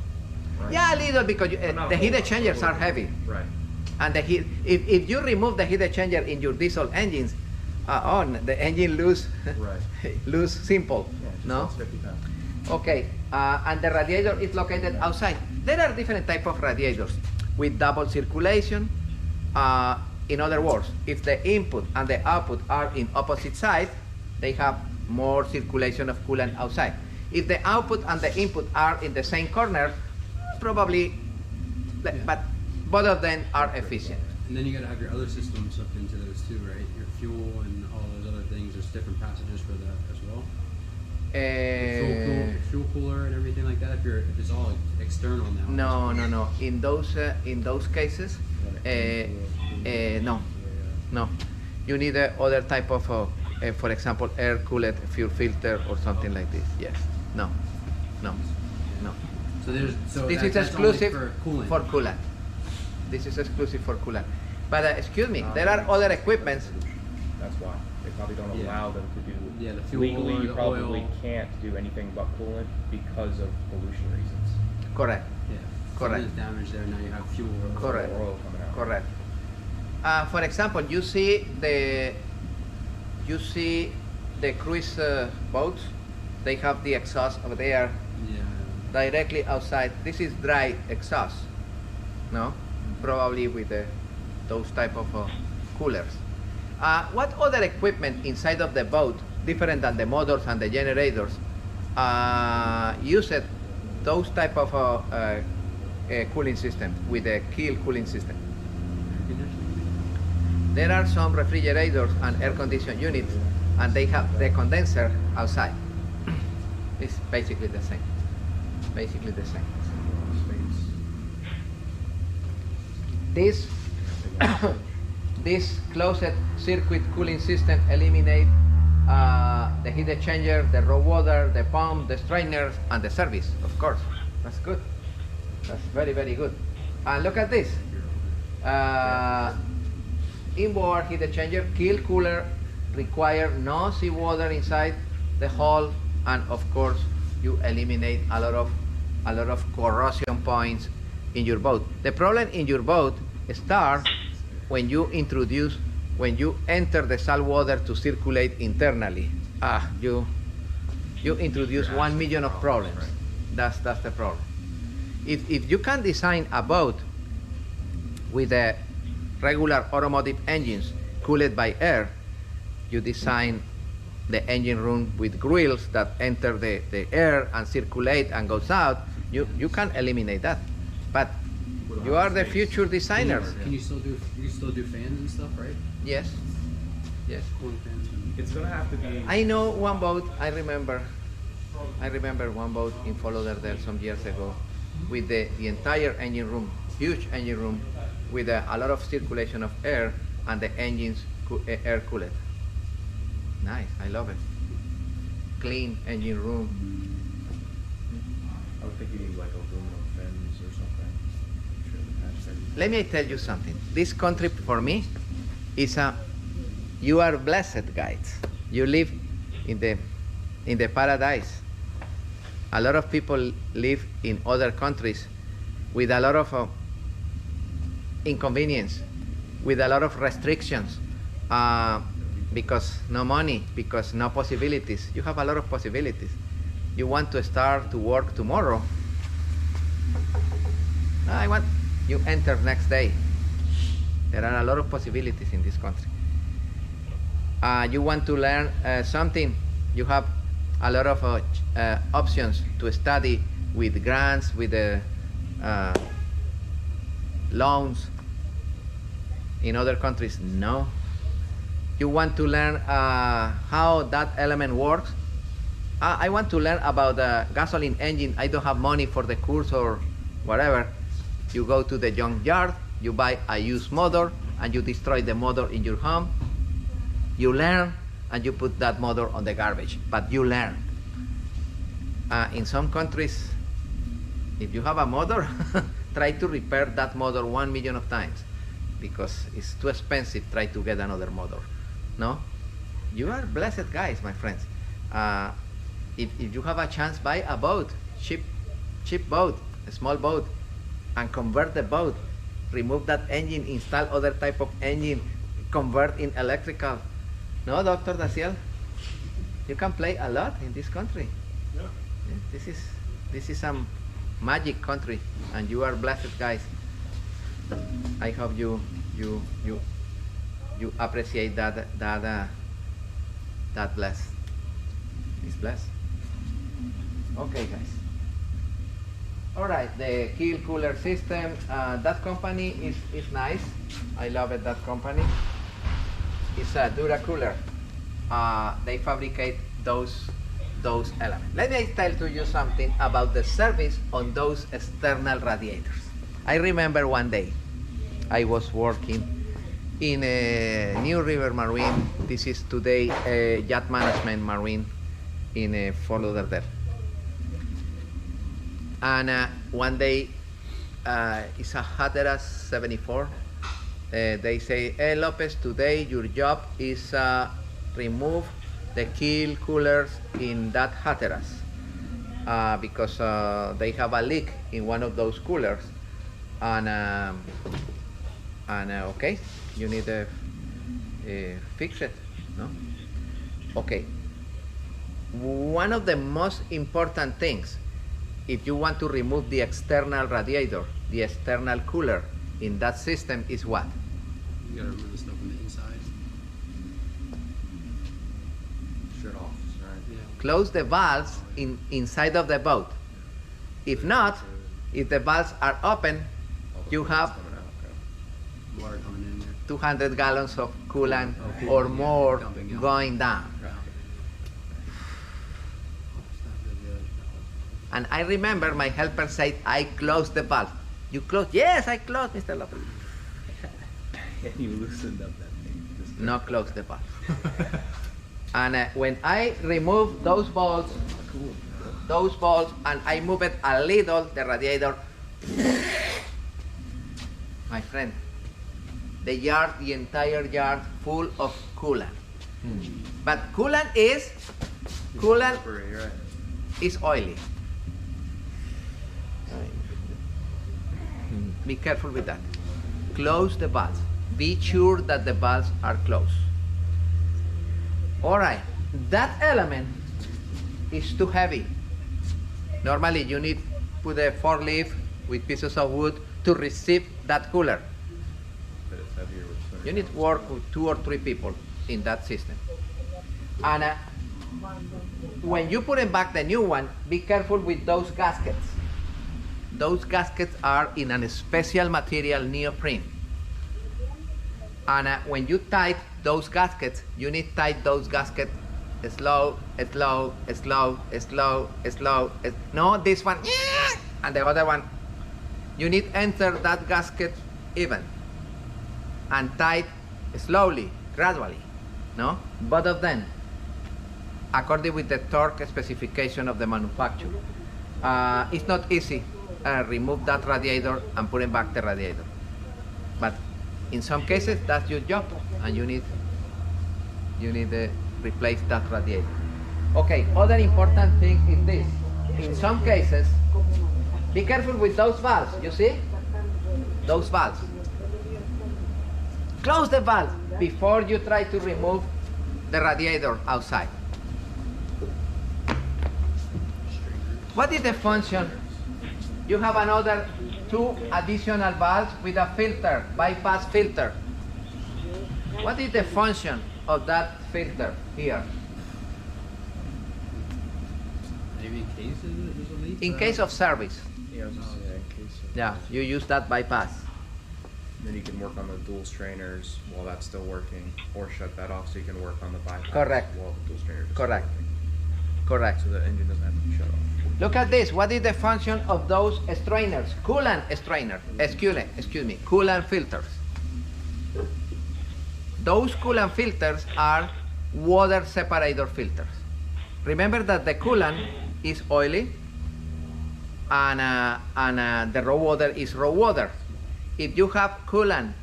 Right? Yeah, a little because But not a the whole heat lot, exchangers but a are little heavy. bit. Right. And the heat, if you remove the heat exchanger in your diesel engines, the engine lose Right. lose simple, Yeah, just no? lost 50 pounds. Okay, and the radiator is located outside. There are different type of radiators with double circulation. In other words, if the input and the output are in opposite sides, they have more circulation of coolant outside. If the output and the input are in the same corner, probably, but both of them are efficient. And then you got to have your other systems hooked into those too, right? Your fuel and all those other things. There's different passages for that as well. Fuel cooler and everything like that. If it's all external now. No. In those cases, no. You need other type of, for example, air cooled fuel filter or something like this. Yes. No. So This is that's only exclusive for coolant. for coolant. This is exclusive for coolant. But excuse me, there are other equipments. That's why. They probably don't Yeah. allow them to do. Yeah, the fuel Legally, or you the probably oil. can't do anything but coolant because of pollution reasons. Correct. Yeah. Correct. Something's damaged there. Now you have fuel. Correct. Oil coming out. Correct. For example, you see the cruise boats. They have the exhaust over there Yeah. directly outside. This is dry exhaust. No, probably with those type of coolers. What other equipment inside of the boat, different than the motors and the generators, use those type of cooling system with a Kiel cooling system? There are some refrigerators and air conditioning units, and they have the condenser outside. It's basically the same. Basically the same. This this closed circuit cooling system eliminate the heat exchanger, the raw water, the pump, the strainers, and the service. Of course, that's good. That's very, very good. And look at this. Inboard heat exchanger, Kiel cooler, require no seawater inside the hull, and of course, you eliminate a lot of corrosion points in your boat. The problem in your boat starts when you enter the salt water to circulate internally. You introduce 1 million of problems. That's the problem. If you can design a boat with a regular automotive engines cooled by air, you design the engine room with grills that enter the air and circulate and goes out. You can eliminate that, but you are the future designers. Can you still do fans and stuff, right? Yes. Cooling fans. It's gonna have to be. I know one boat. I remember one boat in Fort Lauderdale some years ago, with the entire engine room, huge engine room, with a lot of circulation of air, and the engines air cooled. Nice, I love it. Clean engine room. I would think you need like aluminum fins or something. Sure, the patch there. Let me tell you something. This country for me is you are blessed, guys. You live in the paradise. A lot of people live in other countries with a lot of inconvenience, with a lot of restrictions, because no money, because no possibilities. You have a lot of possibilities. You want to start to work tomorrow. You enter next day. There are a lot of possibilities in this country. You want to learn something, you have a lot of options to study with grants, with loans. In other countries, no. You want to learn how that element works. I want to learn about the gasoline engine. I don't have money for the course or whatever. You go to the junkyard, you buy a used motor, and you destroy the motor in your home. You learn, and you put that motor on the garbage, but you learn. In some countries, if you have a motor, try to repair that motor 1 million of times, because it's too expensive try to get another motor. No? You are blessed guys, my friends. If you have a chance, buy a boat, cheap boat, a small boat, and convert the boat remove that engine, install other type of engine, convert in electrical. No, Dr. Daciel? You can play a lot in this country. Yeah. Yeah, this is some magic country, and you are blessed guys. I hope you appreciate that bless. It's blessed. Okay, guys. All right, the Kiel cooler system. That company is nice. I love it. That company. It's a Dura cooler. They fabricate those elements. Let me tell to you something about the service on those external radiators. I remember one day I was working in a New River Marine. This is today a yacht management marine in Fort Lauderdale. And one day it's a Hatteras 74. They say, hey Lopez, today your job is remove the Kiel coolers in that Hatteras because they have a leak in one of those coolers, and okay, you need to fix it, no? Okay. One of the most important things, if you want to remove the external radiator, the external cooler in that system, is what? You gotta remove the stuff on the inside. Shut off, right? Yeah. Close the valves inside of the boat. If not, if the valves are open, you have Coming out, okay. Water coming in there. 200 gallons of coolant Oh, or yeah, more dumping out. going down. Right. And I remember my helper said, I closed the valve. You closed? Yes, I closed, Mr. Lopez. And you loosened up that thing. Just No, close the valve. And when I remove those bolts, and I move it a little, the radiator, my friend, the entire yard full of coolant. But coolant is slippery, right? oily. Be careful with that. Close the valves. Be sure that the valves are closed. All right, that element is too heavy. Normally you need put a forklift with pieces of wood to receive that cooler. But it's heavier with swimming. You need to work with 2 or 3 people in that system. And when you put back the new one, be careful with those gaskets. Those gaskets are in a special material, neoprene. And when you tight those gaskets, you need to tight those gaskets slow. No, this one, and the other one. You need to enter that gasket even and tight slowly, gradually. No, both of them, according with the torque specification of the manufacturer. It's not easy. Remove that radiator and put back the radiator. But in some cases, that's your job, and you need to replace that radiator. Okay, other important thing is this. In some cases, be careful with those valves, you see? Those valves. Close the valve before you try to remove the radiator outside. What is the function? You have another 2 additional valves with a filter, bypass filter. What is the function of that filter here? Maybe in case there's a leak? In case of service, Yeah, I was just saying, in case of, yeah, you use that bypass. Then you can work on the dual strainers while that's still working, or shut that off so you can work on the bypass Correct. while the dual strainers are Correct. still working. Correct. So the engine doesn't have to be shut off. Look at this. What is the function of those strainers? Coolant strainers. Excuse me. Coolant filters. Those coolant filters are water separator filters. Remember that the coolant is oily and the raw water is raw water. If you have coolant,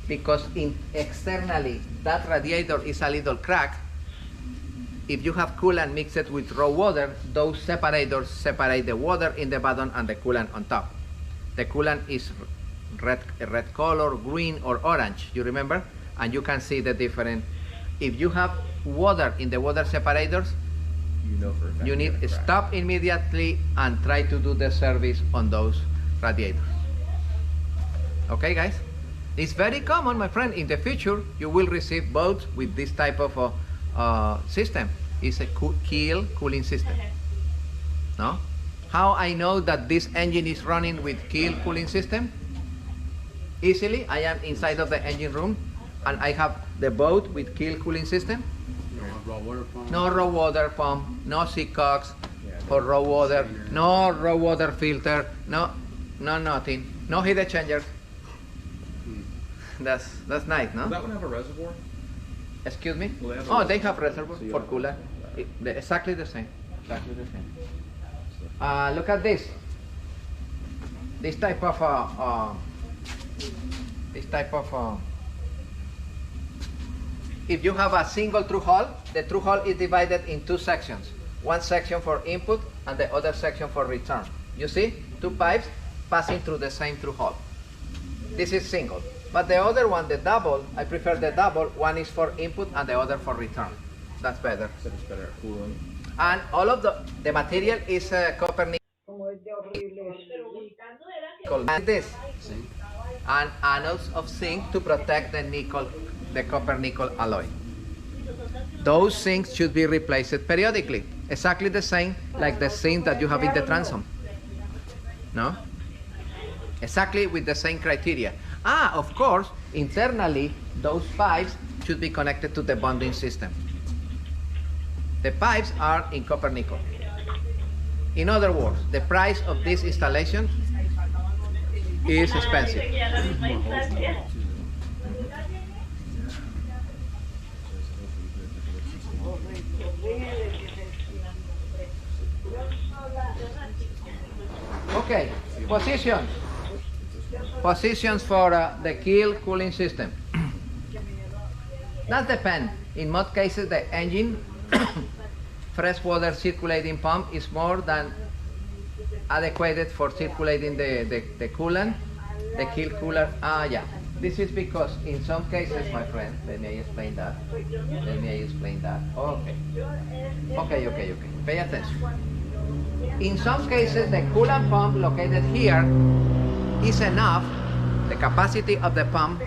because externally that radiator is a little cracked, if you have coolant mixed with raw water, those separators separate the water in the bottom and the coolant on top. The coolant is red color, green, or orange. You remember? And you can see the different. If you have water in the water separators, You know for a fact you you're need gonna to crack. stop immediately and try to do the service on those radiators. Okay, guys? It's very common, my friend. In the future, you will receive boats with this type of system. It's a Kiel cooling system. No? How I know that this engine is running with Kiel cooling system? Easily, I am inside of the engine room and I have the boat with Kiel cooling system. No raw water pump. No raw water pump, no seacocks Yeah, for raw water, strainer. no raw water filter, no nothing, no heat exchangers. That's nice, Does no? that one have a reservoir? Excuse me? Will they have a Oh, they reservoir? have reservoir So you for have- cooler. Exactly the same. Exactly the same. Look at this. This type of if you have a single through hull, the through hull is divided in two sections. One section for input and the other section for return. You see? Two pipes passing through the same through hull. This is single. But the other one, the double, I prefer the double. One is for input and the other for return. That's better. Said it's better at cooling. And all of the material is copper nickel. Like this. Zinc. And anodes of zinc to protect the nickel, the copper nickel alloy. Those zincs should be replaced periodically, exactly the same like the zinc that you have in the transom. No? Exactly with the same criteria. Of course, internally, those pipes should be connected to the bonding system. The pipes are in copper nickel. In other words, the price of this installation is expensive. Okay, positions. Positions for the Kiel cooling system. That depends. In most cases, the engine freshwater circulating pump is more than adequate for circulating the coolant, the Kiel cooler. Yeah. This is because in some cases, my friend, let me explain that. Okay. Pay attention. In some cases, the coolant pump located here is enough, the capacity of the pump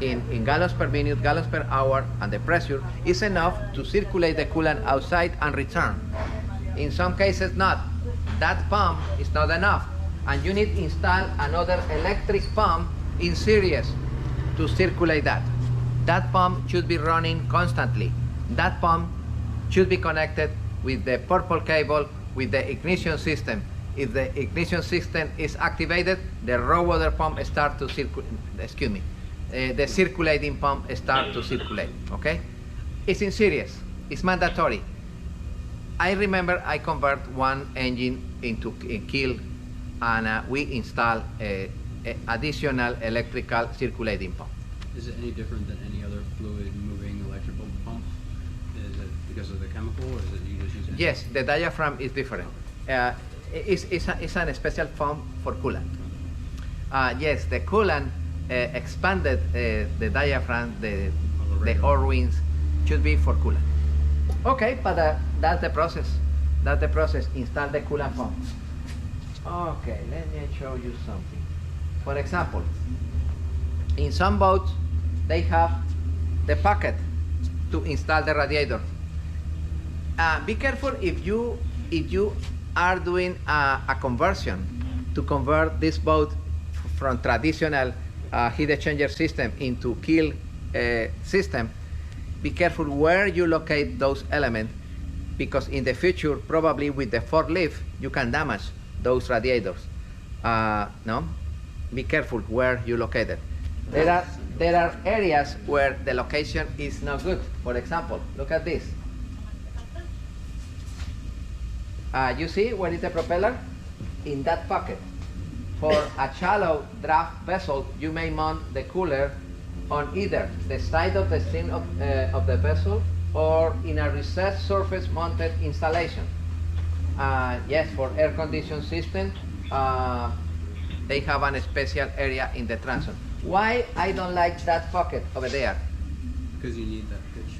in gallons per minute, gallons per hour, and the pressure is enough to circulate the coolant outside and return. In some cases not. That pump is not enough, and you need to install another electric pump in series to circulate that. That pump should be running constantly. That pump should be connected with the purple cable with the ignition system. If the ignition system is activated, the raw water pump starts to circulate. The circulating pump starts to circulate. Okay, it's in series. It's mandatory. I remember I convert one engine into Kiel, and we install a additional electrical circulating pump. Is it any different than any other fluid moving electrical pump? Is it because of the chemical, or is it you just use it? Yes, the diaphragm is different. It's a special pump for coolant. Yes, the coolant expanded the diaphragm, the O-rings should be for coolant. Okay, but that's the process. That's the process. Install the coolant pump. Okay, let me show you something. For example, in some boats, they have the pocket to install the radiator. Be careful if you are doing a conversion to convert this boat from traditional heat exchanger system into Kiel system. Be careful where you locate those elements, because in the future, probably with the forklift, you can damage those radiators. No, be careful where you locate it. There are areas where the location is not good. For example, look at this. You see where is the propeller? In that pocket. For a shallow draft vessel, you may mount the cooler on either the side of the stem of the vessel or in a recessed surface mounted installation. Yes, for air conditioned system, they have a special area in the transom. Why I don't like that pocket over there? Because you need that pitch.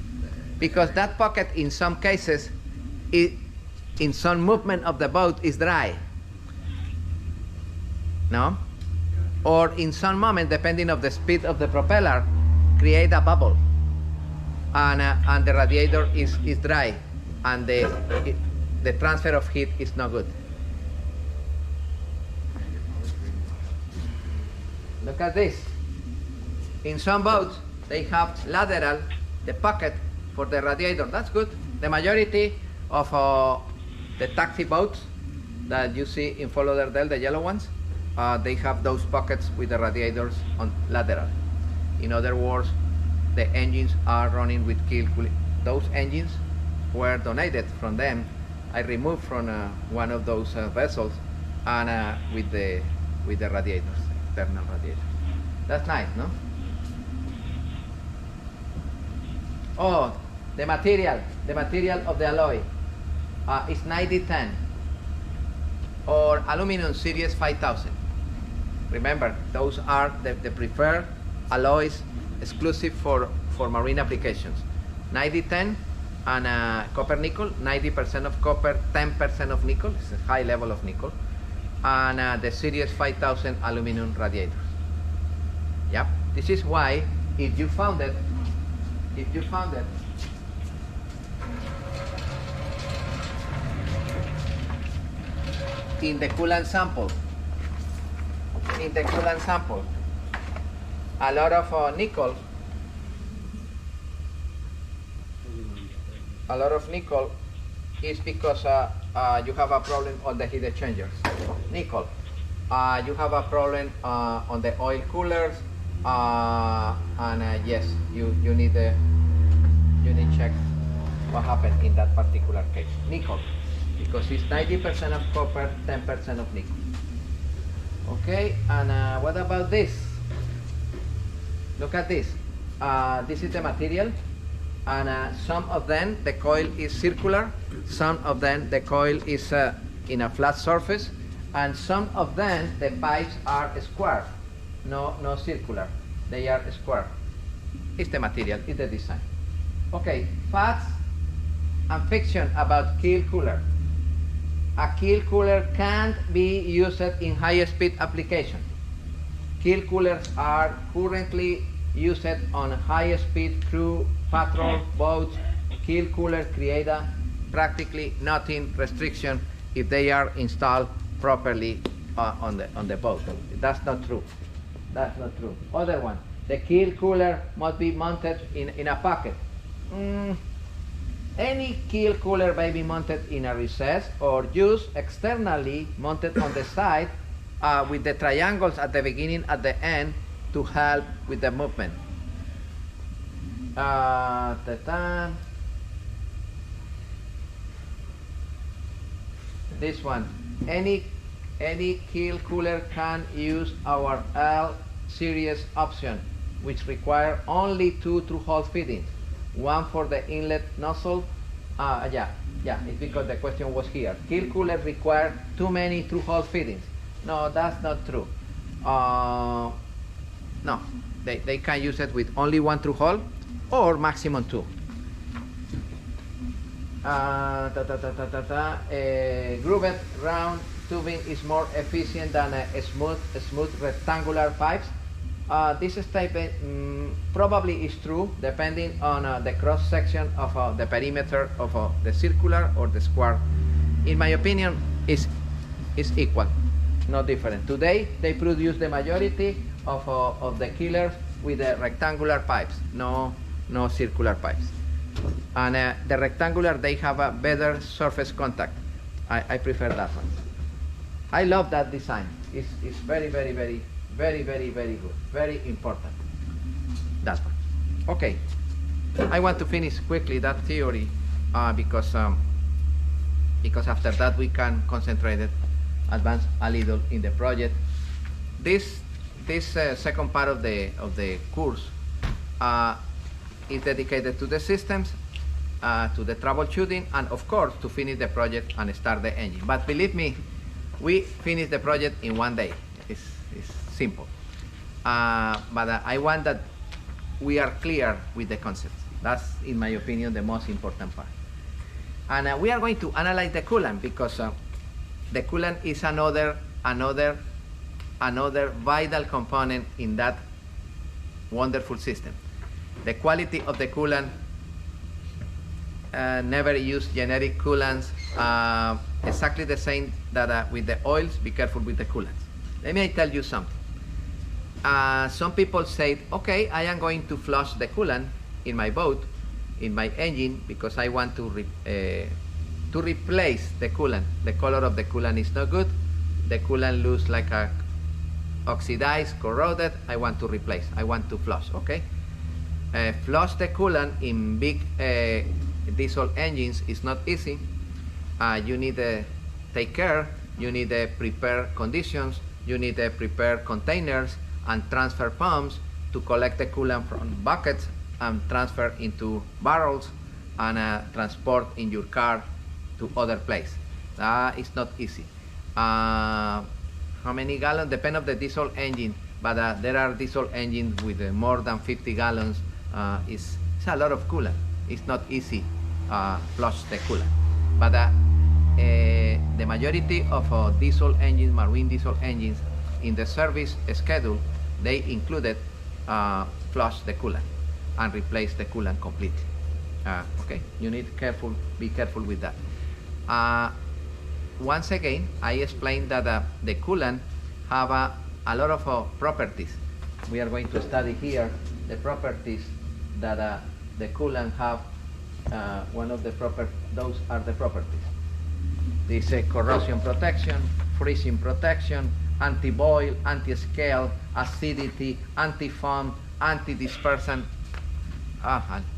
Because that pocket in some cases, in some movement of the boat is dry. No? Or in some moment, depending on the speed of the propeller, create a bubble. And the radiator is dry, and the transfer of heat is not good. Look at this. In some boats, they have lateral, the pocket for the radiator. That's good. The majority of the taxi boats that you see in Fort Lauderdale, the yellow ones, they have those pockets with the radiators on lateral. In other words, the engines are running with keel cooling. Those engines were donated from them. I removed from one of those vessels, and with the radiators, external radiators. That's nice, no? Oh, the material of the alloy is 9010 or aluminum series 5000. Remember, those are the preferred alloys exclusive for marine applications. 9010 and copper nickel, 90% of copper, 10% of nickel. It's a high level of nickel. And the series 5000 aluminum radiators. Yep. This is why if you found it in the coolant sample, a lot of nickel is because you have a problem on the heat exchangers. Nickel. You have a problem on the oil coolers, and yes, you need check what happened in that particular case. Nickel, because it's 90% of copper, 10% of nickel. Okay, and what about this? Look at this. This is the material, and some of them the coil is circular, some of them the coil is in a flat surface, and some of them the pipes are square, no circular, they are square. It's the material, it's the design. Okay, facts and fiction about keel cooler. A keel cooler can't be used in high-speed application. Keel coolers are currently used on high-speed crew patrol boats. Keel coolers create practically nothing restriction if they are installed properly on the boat. That's not true. That's not true. Other one, the keel cooler must be mounted in a pocket. Any keel cooler may be mounted in a recess or used externally, mounted on the side with the triangles at the beginning, at the end, to help with the movement. This one, any keel cooler can use our L series option, which require only 2 through-hole fittings. One for the inlet nozzle. It's because the question was here. Keel coolers require too many through-hole fittings. No, that's not true. No, they can use it with only 1 through-hole or maximum 2. Grooved round tubing is more efficient than a smooth rectangular pipes. This statement probably is true depending on the cross section of the perimeter of the circular or the square. In my opinion, is equal, not different. Today they produce the majority of the killers with the rectangular pipes, no circular pipes. And the rectangular, they have a better surface contact. I prefer that one. I love that design. It's very good. Very important. That one. Okay. I want to finish quickly that theory because after that we can concentrate it, advance a little in the project. This second part of the course is dedicated to the systems, to the troubleshooting, and of course to finish the project and start the engine. But believe me, we finished the project in 1 day. It's simple. But I want that we are clear with the concepts. That's, in my opinion, the most important part. And we are going to analyze the coolant, because the coolant is another vital component in that wonderful system. The quality of the coolant, never use generic coolants, exactly the same that with the oils. Be careful with the coolants. Let me tell you something. Some people say, okay, I am going to flush the coolant in my boat, in my engine, because I want to replace the coolant. The color of the coolant is not good. The coolant looks like a oxidized, corroded. I want to replace. I want to flush. Okay. Flush the coolant in big diesel engines is not easy. You need to take care. You need to prepare conditions. You need to prepare containers and transfer pumps to collect the coolant from buckets and transfer into barrels and transport in your car to other place. It's not easy. How many gallons? Depend on the diesel engine, but there are diesel engines with more than 50 gallons. It's a lot of coolant. It's not easy flush the coolant. But the majority of diesel engines, marine diesel engines, in the service schedule, they included flush the coolant and replace the coolant completely. Okay, you need be careful with that. Once again, I explained that the coolant have a lot of properties. We are going to study here the properties that the coolant have. Those are the properties. This corrosion protection, freezing protection, anti-boil, anti-scale, acidity, anti-foam, anti-dispersant.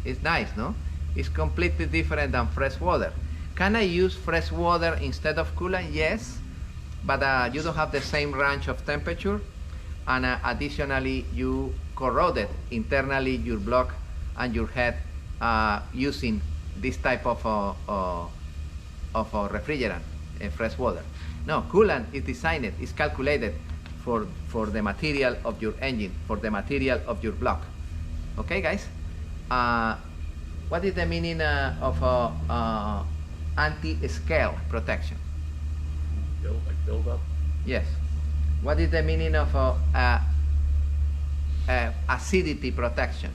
It's nice, no? It's completely different than fresh water. Can I use fresh water instead of coolant? Yes, but you don't have the same range of temperature, and additionally you corroded internally your block and your head using this type of refrigerant, fresh water. No, coolant is designed, is calculated for the material of your engine, for the material of your block. Okay, guys? What is the meaning of anti-scale protection? Build up. Yes. What is the meaning of acidity protection?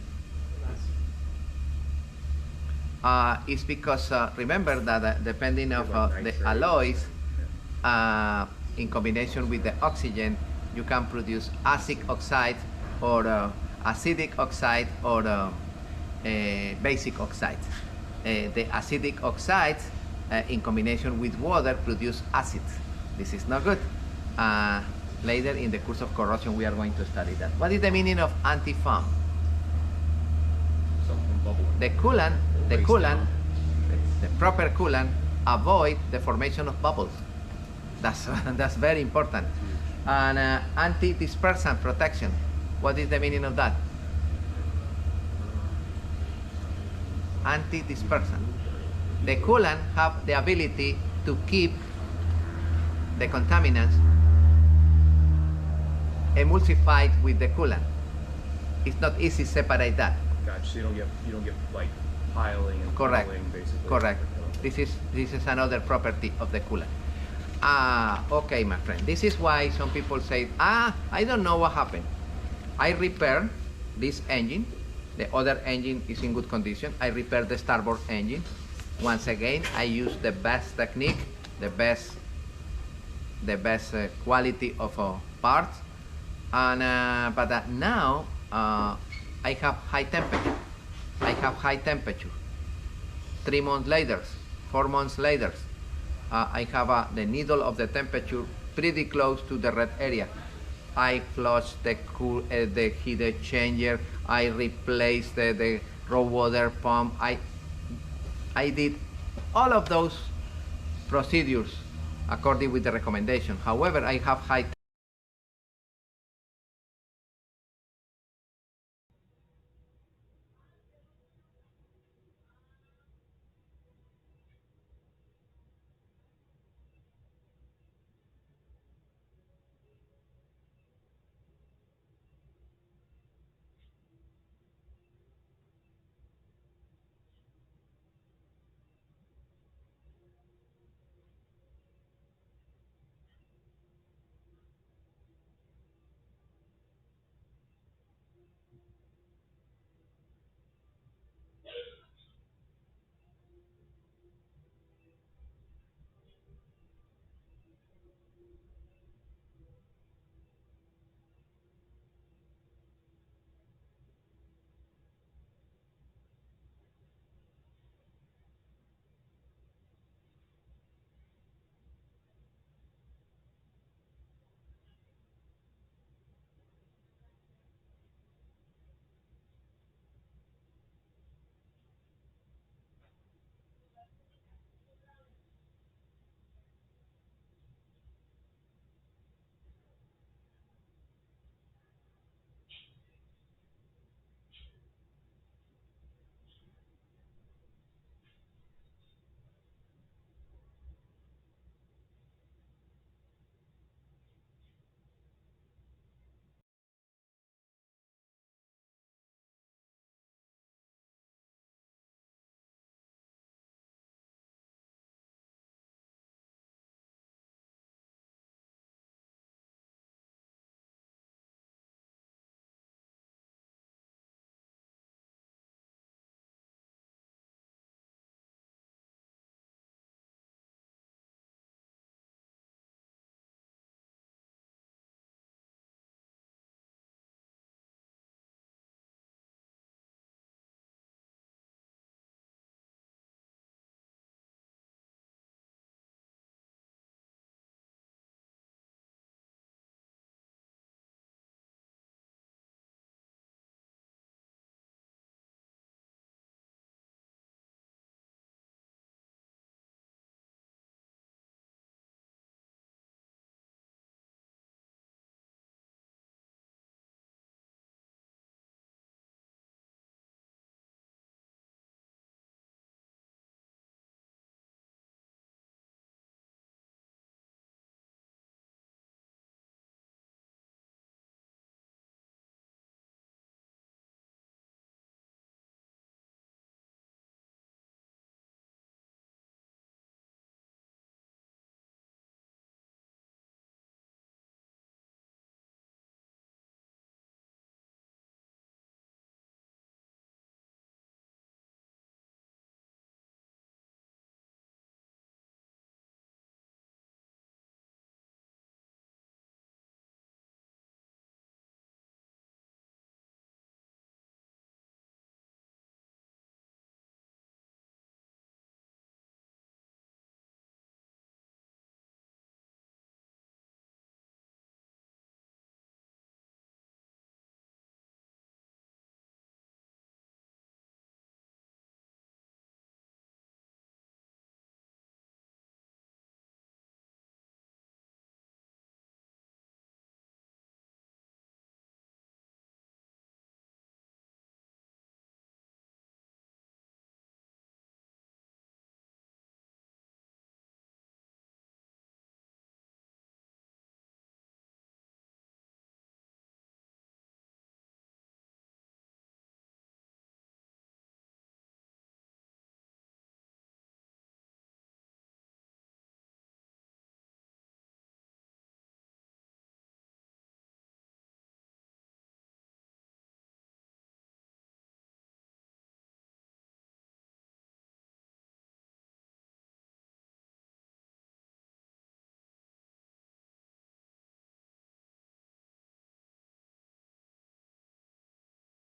It's because remember that depending on the alloys, in combination with the oxygen, you can produce acid oxide or acidic oxide or basic oxide. The acidic oxides in combination with water produce acids. This is not good. Later in the course of corrosion we are going to study that. What is the meaning of anti-foam? Something bubbling. The proper coolant avoid the formation of bubbles. That's very important. And anti-dispersant protection. What is the meaning of that? Anti-dispersant. The coolant have the ability to keep the contaminants emulsified with the coolant. It's not easy to separate that. Gotcha. So you don't get like piling and Correct. piling, basically. Correct. This is another property of the coolant. Okay, my friend. This is why some people say, I don't know what happened. I repair this engine. The other engine is in good condition. I repair the starboard engine. Once again, I use the best technique, the best quality of parts. And but now I have high temperature. 3 months later, 4 months later, I have the needle of the temperature pretty close to the red area. I flush the heat exchanger. I replaced the raw water pump. I did all of those procedures according with the recommendation. However, I have high